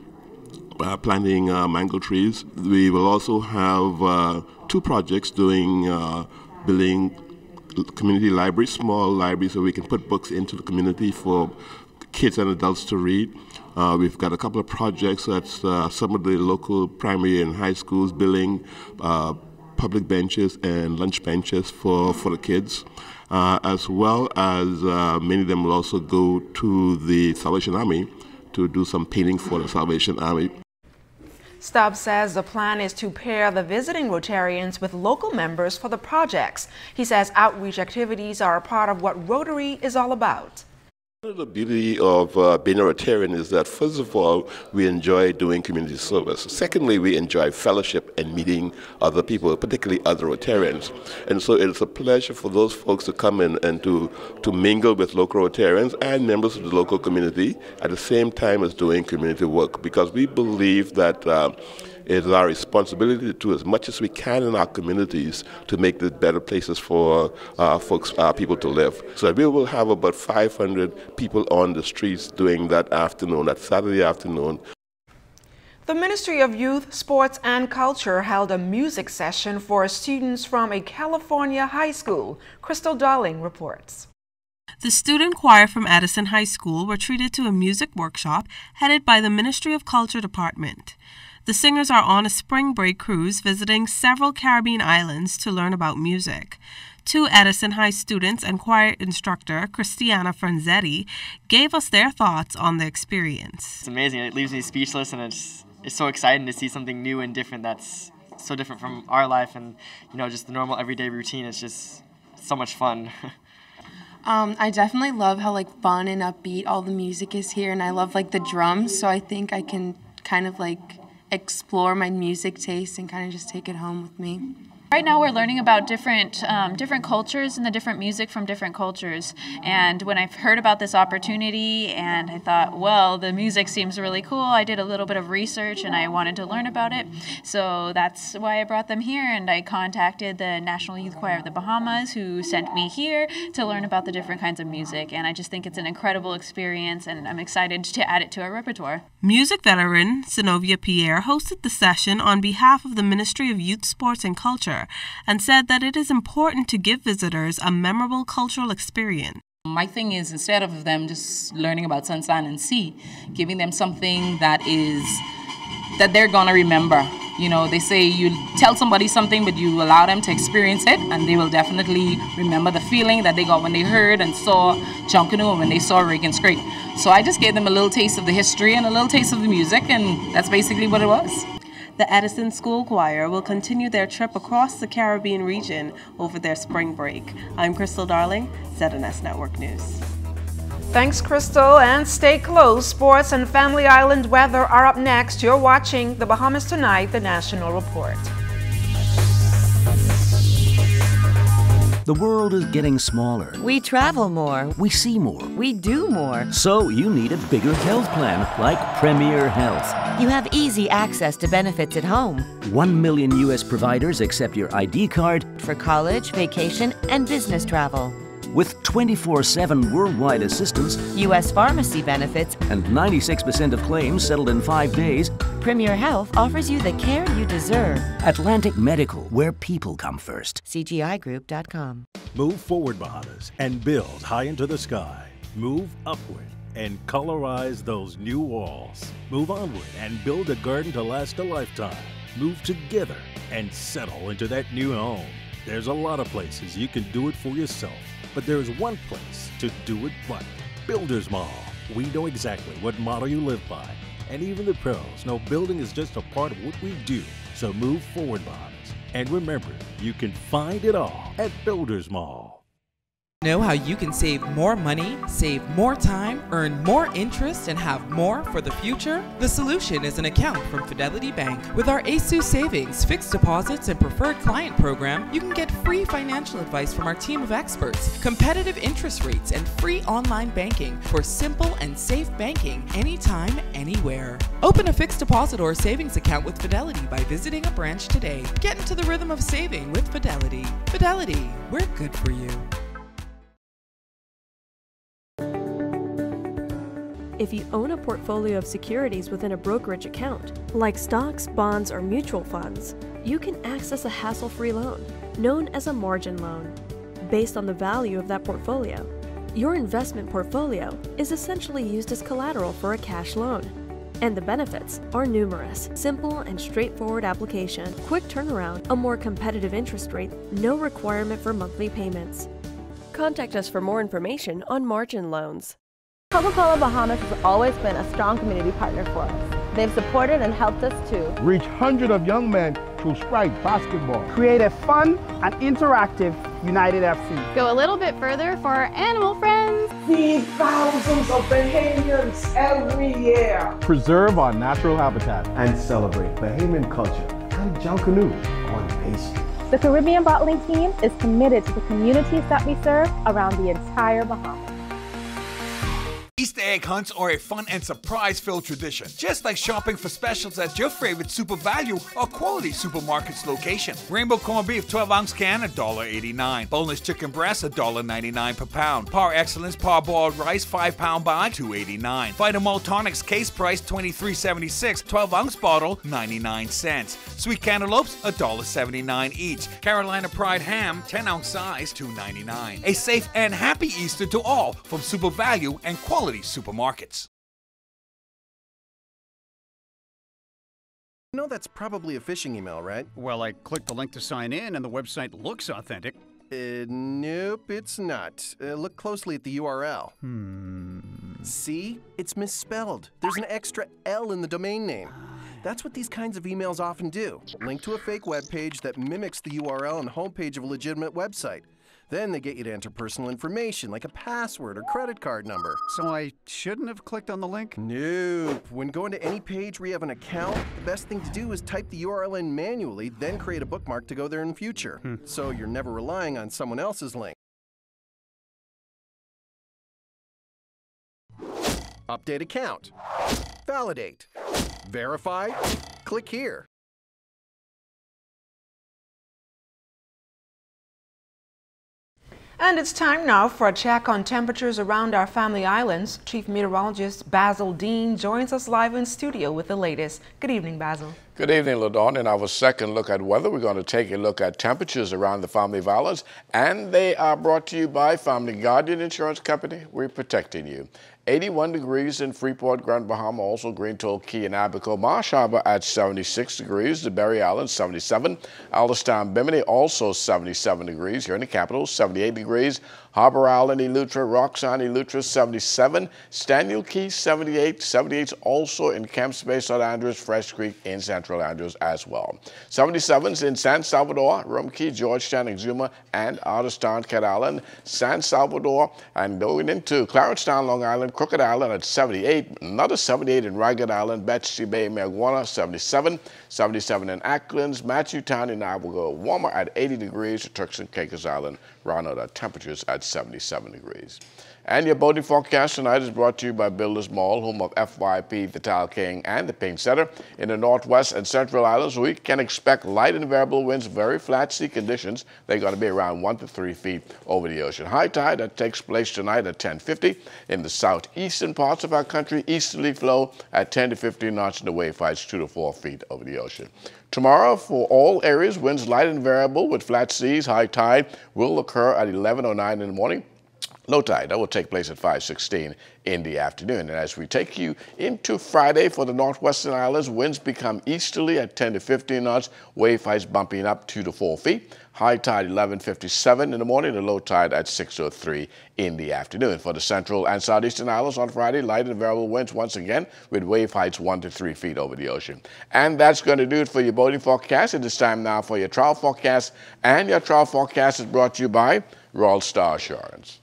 planting mango trees. We will also have 2 projects doing building community libraries, small libraries, so we can put books into the community for kids and adults to read. We've got a couple of projects at some of the local primary and high schools, building public benches and lunch benches for the kids, as well as many of them will also go to the Salvation Army to do some painting for the Salvation Army. Stubbs says the plan is to pair the visiting Rotarians with local members for the projects. He says outreach activities are a part of what Rotary is all about. The beauty of being a Rotarian is that, first of all, we enjoy doing community service. Secondly, we enjoy fellowship and meeting other people, particularly other Rotarians. And so it's a pleasure for those folks to come in and to mingle with local Rotarians and members of the local community at the same time as doing community work, because we believe that it is our responsibility to do as much as we can in our communities to make this better places for people to live. So we will have about 500 people on the streets doing that afternoon, that Saturday afternoon. The Ministry of Youth, Sports and Culture held a music session for students from a California high school. Crystal Darling reports. The student choir from Addison High School were treated to a music workshop headed by the Ministry of Culture Department. The singers are on a spring break cruise visiting several Caribbean islands to learn about music. 2 Addison High students and choir instructor, Christiana Franzetti, gave us their thoughts on the experience. It's amazing. It leaves me speechless, and it's so exciting to see something new and different that's so different from our life and, just the normal everyday routine. It's just so much fun. I definitely love how fun and upbeat all the music is here, and I love the drums, so I think I can kind of explore my music taste and kind of just take it home with me. Right now we're learning about different cultures and the different music from different cultures. And when I've heard about this opportunity and I thought, well, the music seems really cool, I did a little bit of research and I wanted to learn about it. So that's why I brought them here, and I contacted the National Youth Choir of the Bahamas, who sent me here to learn about the different kinds of music. And I just think it's an incredible experience, and I'm excited to add it to our repertoire. Music veteran Zenovia Pierre hosted the session on behalf of the Ministry of Youth, Sports and Culture, and said that it is important to give visitors a memorable cultural experience. My thing is, instead of them just learning about sun, sand, and sea, giving them something that they're going to remember. They say you tell somebody something, but you allow them to experience it, and they will definitely remember the feeling that they got when they heard and saw Junkanoo, and when they saw Reagan Scrape. So I just gave them a little taste of the history and a little taste of the music, and that's basically what it was. The Addison School Choir will continue their trip across the Caribbean region over their spring break. I'm Crystal Darling, ZNS Network News. Thanks, Crystal, and stay close. Sports and Family Island weather are up next. You're watching The Bahamas Tonight, the National Report. The world is getting smaller. We travel more. We see more. We do more. So you need a bigger health plan like Premier Health. You have easy access to benefits at home. 1 million U.S. providers accept your ID card for college, vacation, and business travel. With 24/7 worldwide assistance, U.S. pharmacy benefits, and 96% of claims settled in 5 days, Premier Health offers you the care you deserve. Atlantic Medical, where people come first. CGIGroup.com. Move forward, Bahamas, and build high into the sky. Move upward and colorize those new walls. Move onward and build a garden to last a lifetime. Move together and settle into that new home. There's a lot of places you can do it for yourself, but there is one place to do it right. Builders Mall. We know exactly what motto you live by, and even the pros know building is just a part of what we do. So move forward, Bahamas. And remember, you can find it all at Builders Mall. Know how you can save more money, save more time, earn more interest, and have more for the future? The solution is an account from Fidelity Bank. With our ASUS Savings, fixed deposits, and preferred client program, you can get free financial advice from our team of experts, competitive interest rates, and free online banking for simple and safe banking anytime, anywhere. Open a fixed deposit or savings account with Fidelity by visiting a branch today. Get into the rhythm of saving with Fidelity. Fidelity, we're good for you. If you own a portfolio of securities within a brokerage account, like stocks, bonds, or mutual funds, you can access a hassle-free loan, known as a margin loan, based on the value of that portfolio. Your investment portfolio is essentially used as collateral for a cash loan, and the benefits are numerous. Simple and straightforward application, quick turnaround, a more competitive interest rate, no requirement for monthly payments. Contact us for more information on margin loans. Coca-Cola Bahamas has always been a strong community partner for us. They've supported and helped us to reach hundreds of young men through Sprite basketball, create a fun and interactive United FC, go a little bit further for our animal friends, feed thousands of Bahamians every year, preserve our natural habitat, and celebrate Bahamian culture and Junkanoo on Bay Street. The Caribbean Bottling Team is committed to the communities that we serve around the entire Bahamas. Easter egg hunts are a fun and surprise-filled tradition, just like shopping for specials at your favorite Super Value or Quality Supermarkets location. Rainbow corned beef 12-ounce can, $1.89. Boneless chicken breast, $1.99 per pound. Par Excellence parboiled rice 5-pound bag, $2.89. Vitamalt tonics case price, $23.76. 12-ounce bottle, 99 cents. Sweet cantaloupes, $1.79 each. Carolina Pride ham, 10-ounce size, $2.99. A safe and happy Easter to all from Super Value and Quality Supermarkets. You know that's probably a phishing email, right? Well, I clicked the link to sign in and the website looks authentic. Nope, it's not. Look closely at the URL. See? It's misspelled. There's an extra L in the domain name. That's what these kinds of emails often do. Link to a fake web page that mimics the URL and homepage of a legitimate website. Then they get you to enter personal information like a password or credit card number. So I shouldn't have clicked on the link? Nope. When going to any page where you have an account, the best thing to do is type the URL in manually, then create a bookmark to go there in the future. So you're never relying on someone else's link. Update account. Validate. Verify. Click here. And it's time now for a check on temperatures around our family islands. Chief Meteorologist Basil Dean joins us live in studio with the latest. Good evening, Basil. Good evening, LaDawn. In our second look at weather, we're going to take a look at temperatures around the Family Islands, and they are brought to you by Family Guardian Insurance Company. We're protecting you. 81 degrees in Freeport, Grand Bahama, also Green Toll Key and Abaco. Marsh Harbor at 76 degrees. The Berry Island, 77. Alderstown, Bimini, also 77 degrees. Here in the capital, 78 degrees. Harbor Island, Eleuthera, Roxanne, Eleuthera, 77. Staniel Key, 78. 78 also in Camp Space, St. Andrews, Fresh Creek in Central Andrews as well. 77s in San Salvador, Rum Key, Georgetown, Exuma, and Alderstown, Cat Island. San Salvador, and going into Clarencetown, Long Island, Crooked Island at 78, another 78 in Ragged Island, Betsy Bay, Maguana, 77, 77 in Acklands, Matthewtown in Iberville, warmer at 80 degrees, Turks and Caicos Island, round out our temperatures at 77 degrees. And your boating forecast tonight is brought to you by Builders Mall, home of FYP, the Tile King, and the Paint Center. In the Northwest and Central Islands, we can expect light and variable winds, very flat sea conditions. They're going to be around 1 to 3 feet over the ocean. High tide that takes place tonight at 10:50. In the southeastern parts of our country, easterly flow at 10 to 15 knots, and the wave heights 2 to 4 feet over the ocean. Tomorrow, for all areas, winds light and variable with flat seas. High tide will occur at 11:09 in the morning. Low tide, that will take place at 5:16 in the afternoon. And as we take you into Friday for the Northwestern Islands, winds become easterly at 10 to 15 knots, wave heights bumping up 2 to 4 feet. High tide 11:57 in the morning, the low tide at 6:03 in the afternoon. For the Central and Southeastern Islands on Friday, light and variable winds once again with wave heights 1 to 3 feet over the ocean. And that's going to do it for your boating forecast. It is time now for your travel forecast. And your travel forecast is brought to you by Royal Star Assurance.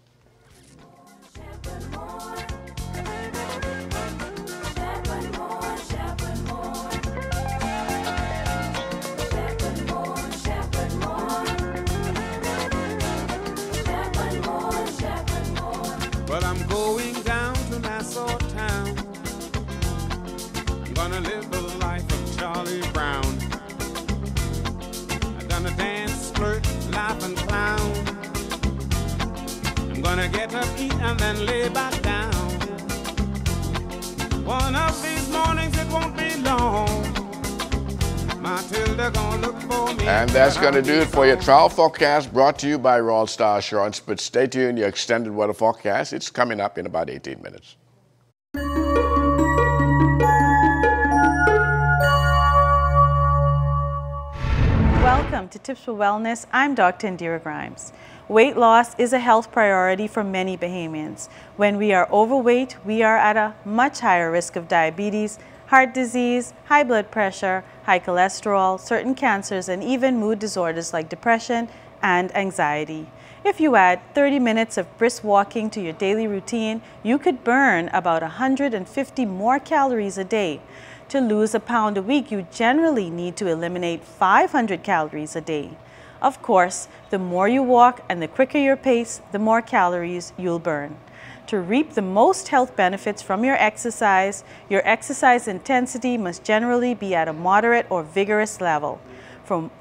Well, I'm going down to Nassau town. I'm gonna live the life of Charlie Brown. I'm gonna dance, flirt, laugh, and clown. I'm gonna get up, eat, and then lay back down. One of these mornings, it won't be long. Matilda gonna look for me. And that's going to do it for your travel forecast brought to you by Royal Star Assurance. But stay tuned, your extended weather forecast. It's coming up in about 18 minutes. Welcome to Tips for Wellness. I'm Dr. Indira Grimes. Weight loss is a health priority for many Bahamians. When we are overweight, we are at a much higher risk of diabetes, heart disease, high blood pressure, high cholesterol, certain cancers, and even mood disorders like depression and anxiety. If you add 30 minutes of brisk walking to your daily routine, you could burn about 150 more calories a day. To lose a pound a week, you generally need to eliminate 500 calories a day. Of course, the more you walk and the quicker your pace, the more calories you'll burn. To reap the most health benefits from your exercise intensity must generally be at a moderate or vigorous level.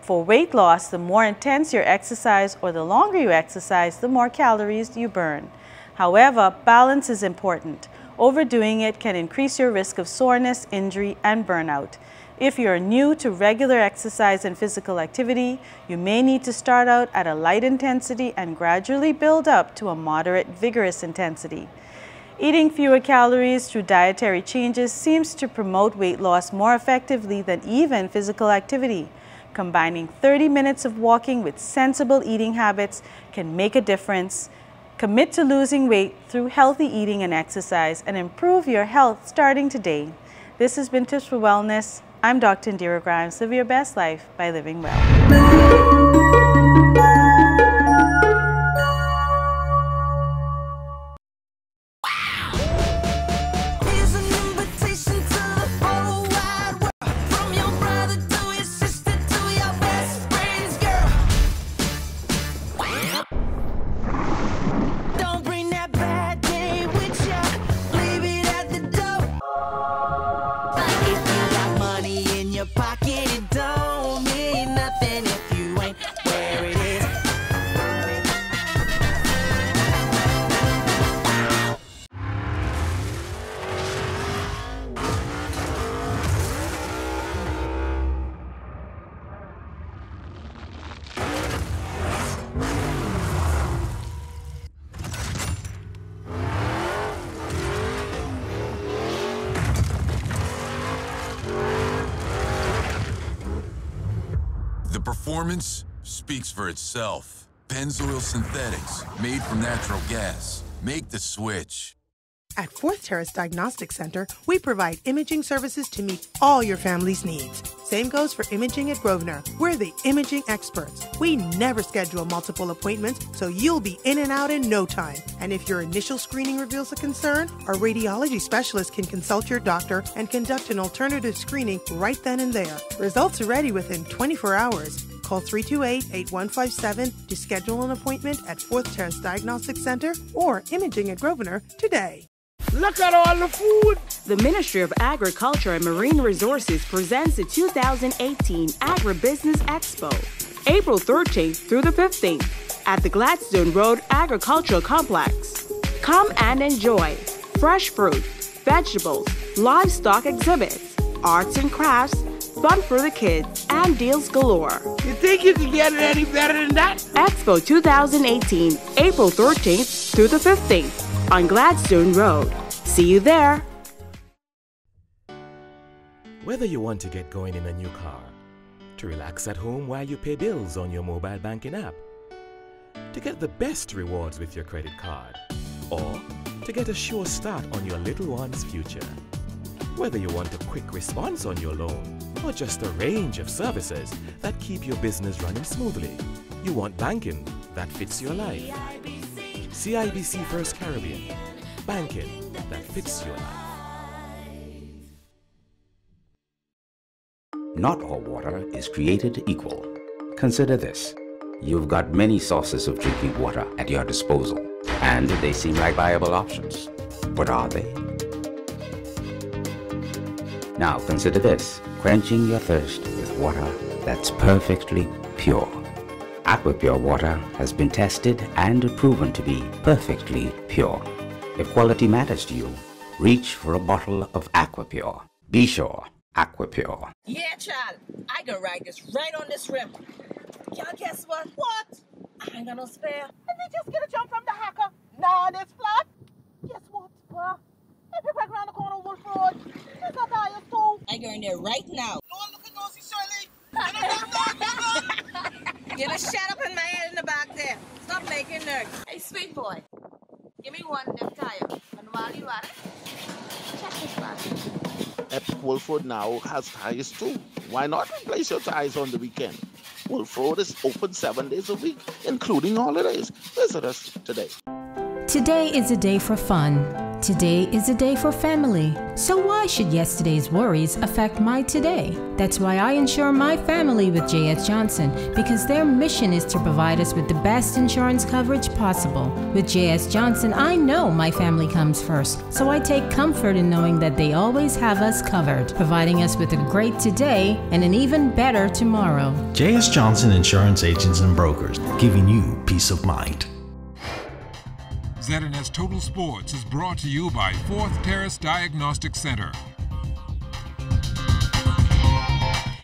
For weight loss, the more intense your exercise or the longer you exercise, the more calories you burn. However, balance is important. Overdoing it can increase your risk of soreness, injury, and burnout. If you're new to regular exercise and physical activity, you may need to start out at a light intensity and gradually build up to a moderate, vigorous intensity. Eating fewer calories through dietary changes seems to promote weight loss more effectively than even physical activity. Combining 30 minutes of walking with sensible eating habits can make a difference. Commit to losing weight through healthy eating and exercise and improve your health starting today. This has been Tips for Wellness. I'm Dr. Indira Grimes. Live your best life by living well. The performance speaks for itself. Pennzoil Synthetics, made from natural gas. Make the switch. At Fourth Terrace Diagnostic Center, we provide imaging services to meet all your family's needs. Same goes for imaging at Grosvenor. We're the imaging experts. We never schedule multiple appointments, so you'll be in and out in no time. And if your initial screening reveals a concern, our radiology specialist can consult your doctor and conduct an alternative screening right then and there. Results are ready within 24 hours. Call 328-8157 to schedule an appointment at Fourth Terrace Diagnostic Center or Imaging at Grosvenor today. Look at all the food! The Ministry of Agriculture and Marine Resources presents the 2018 Agribusiness Expo, April 13th through the 15th at the Gladstone Road Agricultural Complex. Come and enjoy fresh fruit, vegetables, livestock exhibits, arts and crafts, fun for the kids, and deals galore. You think you can get it any better than that? Expo 2018, April 13th through the 15th on Gladstone Road. See you there. Whether you want to get going in a new car, to relax at home while you pay bills on your mobile banking app, to get the best rewards with your credit card, or to get a sure start on your little one's future. Whether you want a quick response on your loan, or just a range of services that keep your business running smoothly, you want banking that fits your life. CIBC First Caribbean, banking that fits your life. Not all water is created equal. Consider this. You've got many sources of drinking water at your disposal, and they seem like viable options. But are they? Now consider this, quenching your thirst with water that's perfectly pure. Aquapure water has been tested and proven to be perfectly pure. If quality matters to you, reach for a bottle of Aquapure. Be sure, Aquapure. Yeah, child, I can ride this right on this rim. Y'all guess what? What? I ain't got no spare. Did we just get a jump from the hacker? Nah, this flat. Guess what? If you back around the corner of Wolf Road, there's a tire too. I go in there right now. No one looking nosy, Shirley. You just shut up in my head in the back there. Stop making nerves. Hey, sweet boy, give me one of them tires. And while you at it, check this back. Epic Wolf Road now has tires too. Why not replace your tires on the weekend? Wolf Road is open 7 days a week, including holidays. Visit us today. Today is a day for fun. Today is a day for family. So why should yesterday's worries affect my today? That's why I insure my family with J.S. Johnson, because their mission is to provide us with the best insurance coverage possible. With J.S. Johnson, I know my family comes first, so I take comfort in knowing that they always have us covered, providing us with a great today and an even better tomorrow. J.S. Johnson Insurance Agents and Brokers, giving you peace of mind. ZNS Total Sports is brought to you by Fourth Terrace Diagnostic Center.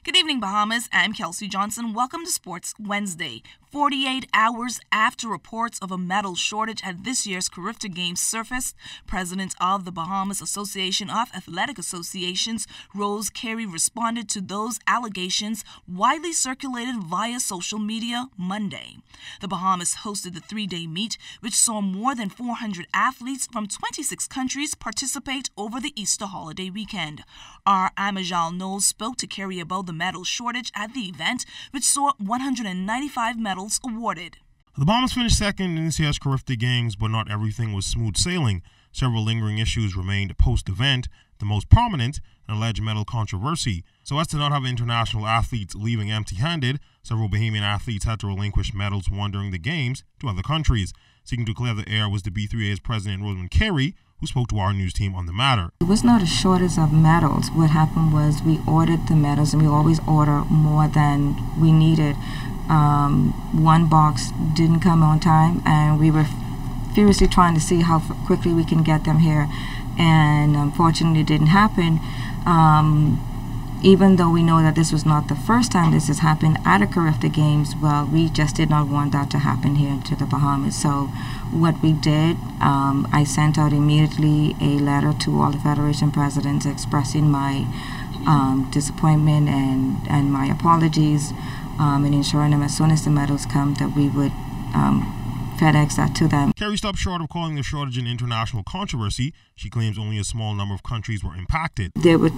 Good evening, Bahamas. I'm Kelsey Johnson. Welcome to Sports Wednesday. 48 hours after reports of a medal shortage at this year's Carifta Games surfaced, President of the Bahamas Association of Athletic Associations, Rose Carey, responded to those allegations widely circulated via social media Monday. The Bahamas hosted the three-day meet, which saw more than 400 athletes from 26 countries participate over the Easter holiday weekend. Our Amajal Knowles spoke to Carey about the medal shortage at the event, which saw 195 medals awarded. The Bahamas finished second in this year's Carifta Games, but not everything was smooth sailing. Several lingering issues remained post-event, the most prominent, an alleged medal controversy. So as to not have international athletes leaving empty-handed, several Bahamian athletes had to relinquish medals won during the Games to other countries. Seeking to clear the air was the B3A's president, Rosamond Carey, who spoke to our news team on the matter. It was not a shortage of medals. What happened was we ordered the medals, and we always order more than we needed. One box didn't come on time, and we were furiously trying to see how quickly we can get them here, and unfortunately it didn't happen. Even though we know that this was not the first time this has happened at a Carifta Games, well, we just did not want that to happen here to the Bahamas. So what we did, I sent out immediately a letter to all the Federation presidents expressing my disappointment and my apologies, and ensuring them as soon as the medals come that we would FedEx that to them. Kerry stopped short of calling the shortage an international controversy. She claims only a small number of countries were impacted. There were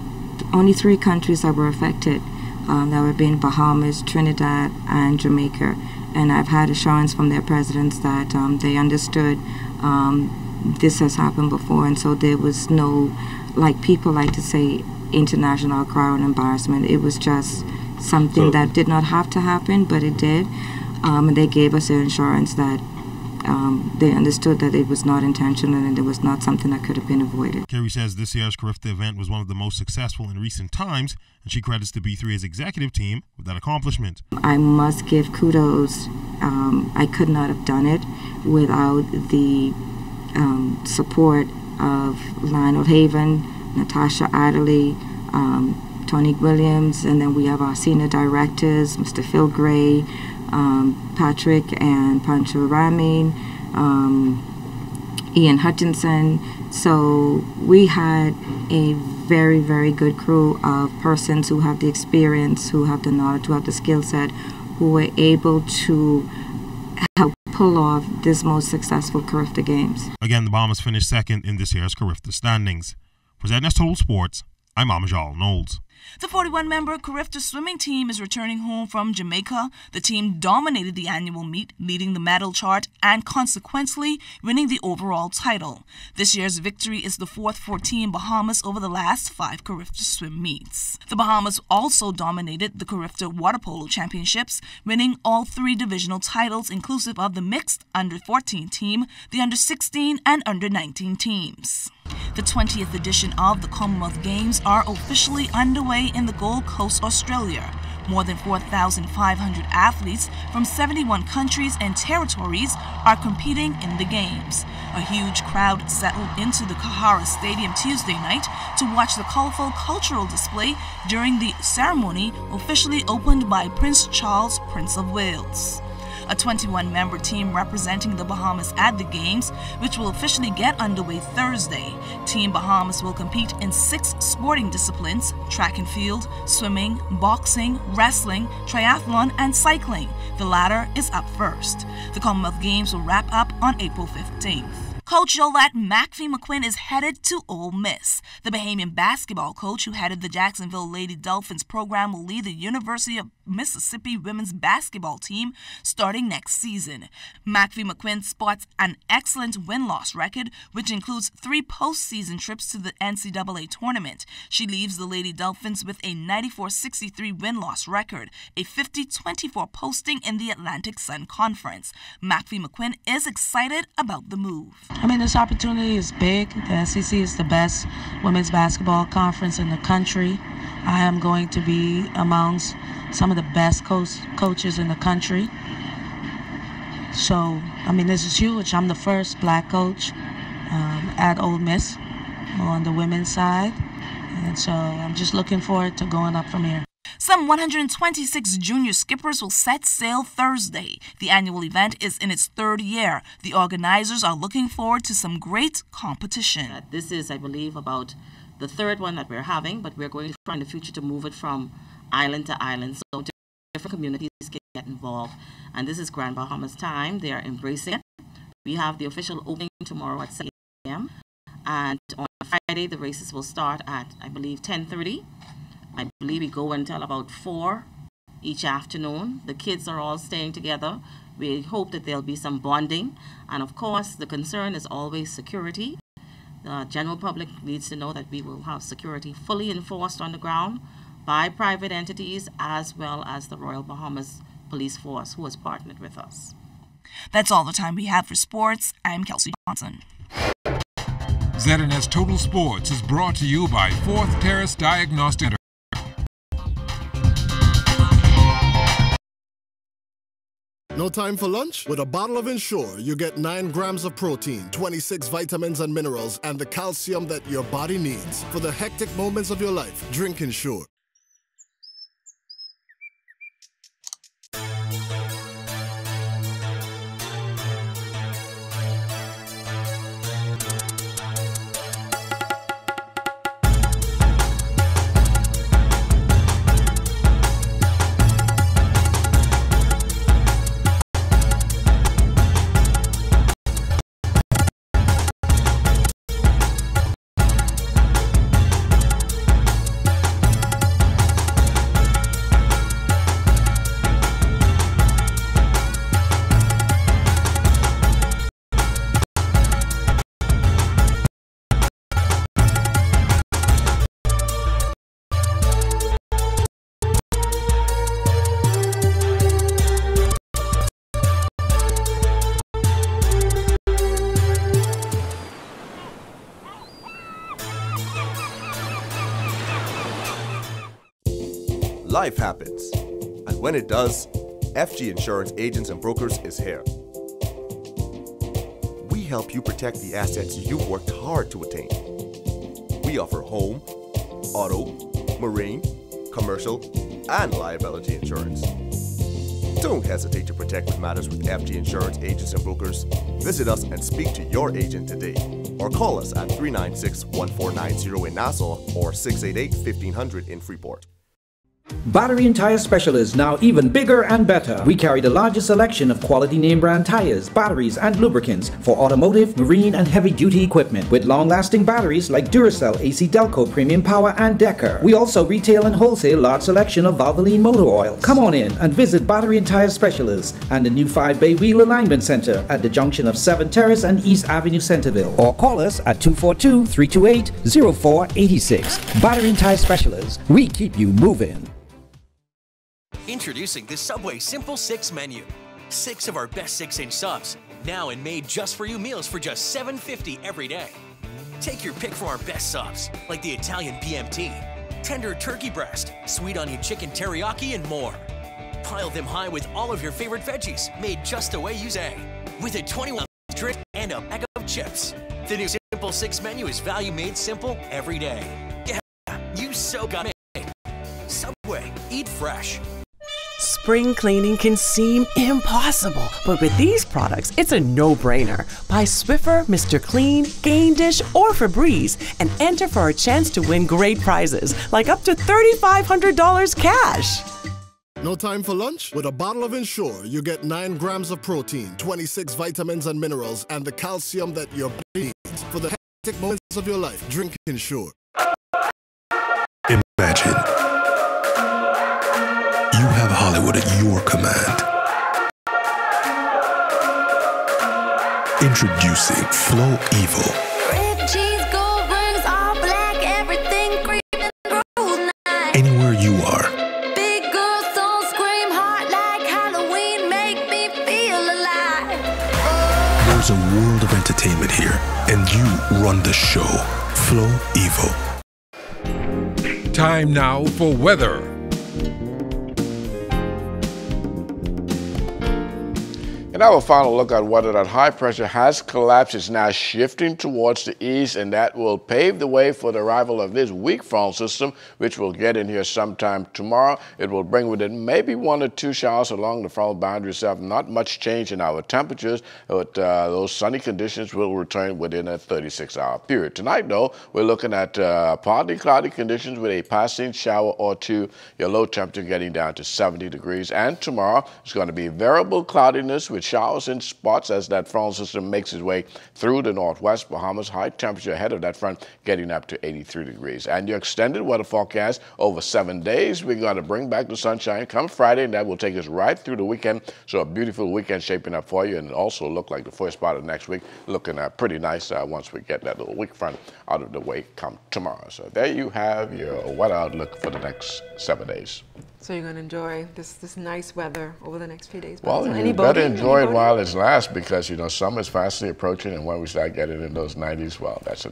only 3 countries that were affected. That would be Bahamas, Trinidad, and Jamaica. And I've had assurance from their presidents that they understood this has happened before, and so there was no, like people like to say, international outcry or embarrassment. It was just something that did not have to happen, but it did. And they gave us their assurance that they understood that it was not intentional and it was not something that could have been avoided. Kerry says this year's Carifta event was one of the most successful in recent times, and she credits the B3's executive team with that accomplishment. I must give kudos. I could not have done it without the support of Lionel Haven, Natasha Adderley, Tony Williams, and then we have our senior directors, Mr. Phil Gray, Patrick and Pancho Ramin, Ian Hutchinson. So we had a very, very good crew of persons who have the experience, who have the knowledge, who have the skill set, who were able to help pull off this most successful Carifta Games. Again, the Bahamas finished second in this year's Carifta standings. For ZNS Total Sports, I'm Amajal Knowles. The 41-member Carifta swimming team is returning home from Jamaica. The team dominated the annual meet, leading the medal chart and consequently winning the overall title. This year's victory is the 4th for Team Bahamas over the last 5 Carifta swim meets. The Bahamas also dominated the Carifta Water Polo Championships, winning all 3 divisional titles inclusive of the mixed under-14 team, the under-16 and under-19 teams. The 20th edition of the Commonwealth Games are officially underway in the Gold Coast, Australia. More than 4,500 athletes from 71 countries and territories are competing in the Games. A huge crowd settled into the Kahara Stadium Tuesday night to watch the colorful cultural display during the ceremony officially opened by Prince Charles, Prince of Wales. A 21-member team representing the Bahamas at the Games, which will officially get underway Thursday. Team Bahamas will compete in 6 sporting disciplines: track and field, swimming, boxing, wrestling, triathlon, and cycling. The latter is up first. The Commonwealth Games will wrap up on April 15th. Coach Yolette McPhee McQuinn is headed to Ole Miss. The Bahamian basketball coach who headed the Jacksonville Lady Dolphins program will lead the University of Mississippi women's basketball team starting next season. McPhee McQuinn sports an excellent win-loss record, which includes 3 postseason trips to the NCAA tournament. She leaves the Lady Dolphins with a 94-63 win-loss record, a 50-24 posting in the Atlantic Sun Conference. McPhee McQuinn is excited about the move. I mean, this opportunity is big. The SEC is the best women's basketball conference in the country. I am going to be amongst some of the best coaches in the country. So, I mean, this is huge. I'm the first black coach at Ole Miss on the women's side. And so I'm just looking forward to going up from here. Some 126 junior skippers will set sail Thursday. The annual event is in its 3rd year. The organizers are looking forward to some great competition. This is, I believe, about the 3rd one that we're having, but we're going to try in the future to move it from island to island so different communities can get involved. And this is Grand Bahamas time. They are embracing it. We have the official opening tomorrow at 7 a.m. And on Friday, the races will start at, I believe, 10:30. I believe we go until about 4 each afternoon. The kids are all staying together. We hope that there'll be some bonding. And of course, the concern is always security. The general public needs to know that we will have security fully enforced on the ground by private entities as well as the Royal Bahamas Police Force, who has partnered with us. That's all the time we have for sports. I'm Kelsey Johnson. ZNS Total Sports is brought to you by 4th Terrace Diagnostic Center. No time for lunch? With a bottle of Ensure, you get 9 grams of protein, 26 vitamins and minerals, and the calcium that your body needs. For the hectic moments of your life, drink Ensure. Life happens. And when it does, FG Insurance Agents and Brokers is here. We help you protect the assets you've worked hard to attain. We offer home, auto, marine, commercial, and liability insurance. Don't hesitate to protect what matters with FG Insurance Agents and Brokers. Visit us and speak to your agent today. Or call us at 396-1490 in Nassau or 688-1500 in Freeport. Battery and Tire Specialists, now even bigger and better. We carry the largest selection of quality name brand tires, batteries, and lubricants for automotive, marine, and heavy-duty equipment. With long-lasting batteries like Duracell, AC Delco, Premium Power, and Decker. We also retail and wholesale large selection of Valvoline motor oils. Come on in and visit Battery and Tire Specialists and the new 5-Bay Wheel Alignment Center at the junction of 7 Terrace and East Avenue, Centerville. Or call us at 242-328-0486. Battery and Tire Specialists. We keep you moving. Introducing the Subway Simple 6 menu. 6 of our best 6-inch subs, now and made just for you meals for just $7.50 every day. Take your pick from our best subs, like the Italian BMT, tender turkey breast, sweet onion chicken teriyaki, and more. Pile them high with all of your favorite veggies, made just the way you say, with a 21-ounce drink and a bag of chips. The new Simple 6 menu is value made simple every day. Yeah, you so got it. Subway, eat fresh. Spring cleaning can seem impossible, but with these products, it's a no-brainer. Buy Swiffer, Mr. Clean, Game Dish, or Febreze, and enter for a chance to win great prizes, like up to $3,500 cash. No time for lunch? With a bottle of Ensure, you get 9 grams of protein, 26 vitamins and minerals, and the calcium that your body needs. For the hectic moments of your life, drink Ensure. Imagine you have Hollywood at your command. Introducing Flow Evo. Red cheese, gold rings, all black, everything creeping through night. Anywhere you are. Big girls don't scream hard like Halloween, make me feel alive. There's a world of entertainment here, and you run the show. Flow Evo. Time now for weather. And our final look at weather. That high pressure has collapsed. It's now shifting towards the east, and that will pave the way for the arrival of this weak front system, which will get in here sometime tomorrow. It will bring with it maybe 1 or 2 showers along the front boundary itself. Not much change in our temperatures, but those sunny conditions will return within a 36-hour period. Tonight, though, we're looking at partly cloudy conditions with a passing shower or 2. Your low temperature getting down to 70 degrees. And tomorrow, it's going to be variable cloudiness with showers in spots as that front system makes its way through the northwest Bahamas. High temperature ahead of that front getting up to 83 degrees. And your extended weather forecast over 7 days. We're going to bring back the sunshine come Friday, and that will take us right through the weekend. So a beautiful weekend shaping up for you, and it also look like the first part of next week looking pretty nice once we get that little weak front out of the way come tomorrow. So there you have your weather outlook for the next 7 days. So you're going to enjoy this nice weather over the next few days? Well, you better enjoy it while it lasts, because, you know, summer's fastly approaching, and when we start getting in those 90s, well, that's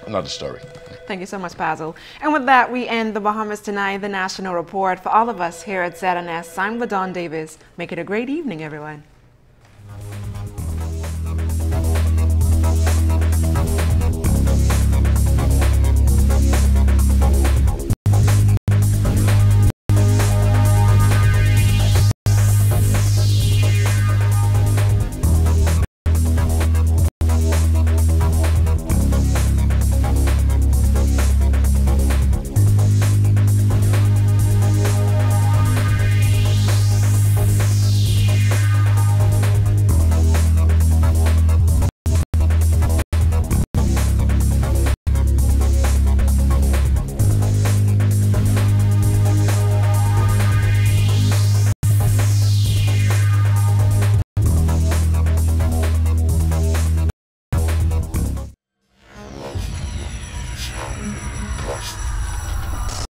another story. Thank you so much, Basil. And with that, we end the Bahamas Tonight, the National Report. For all of us here at ZNS, I'm LaDawn Davis. Make it a great evening, everyone.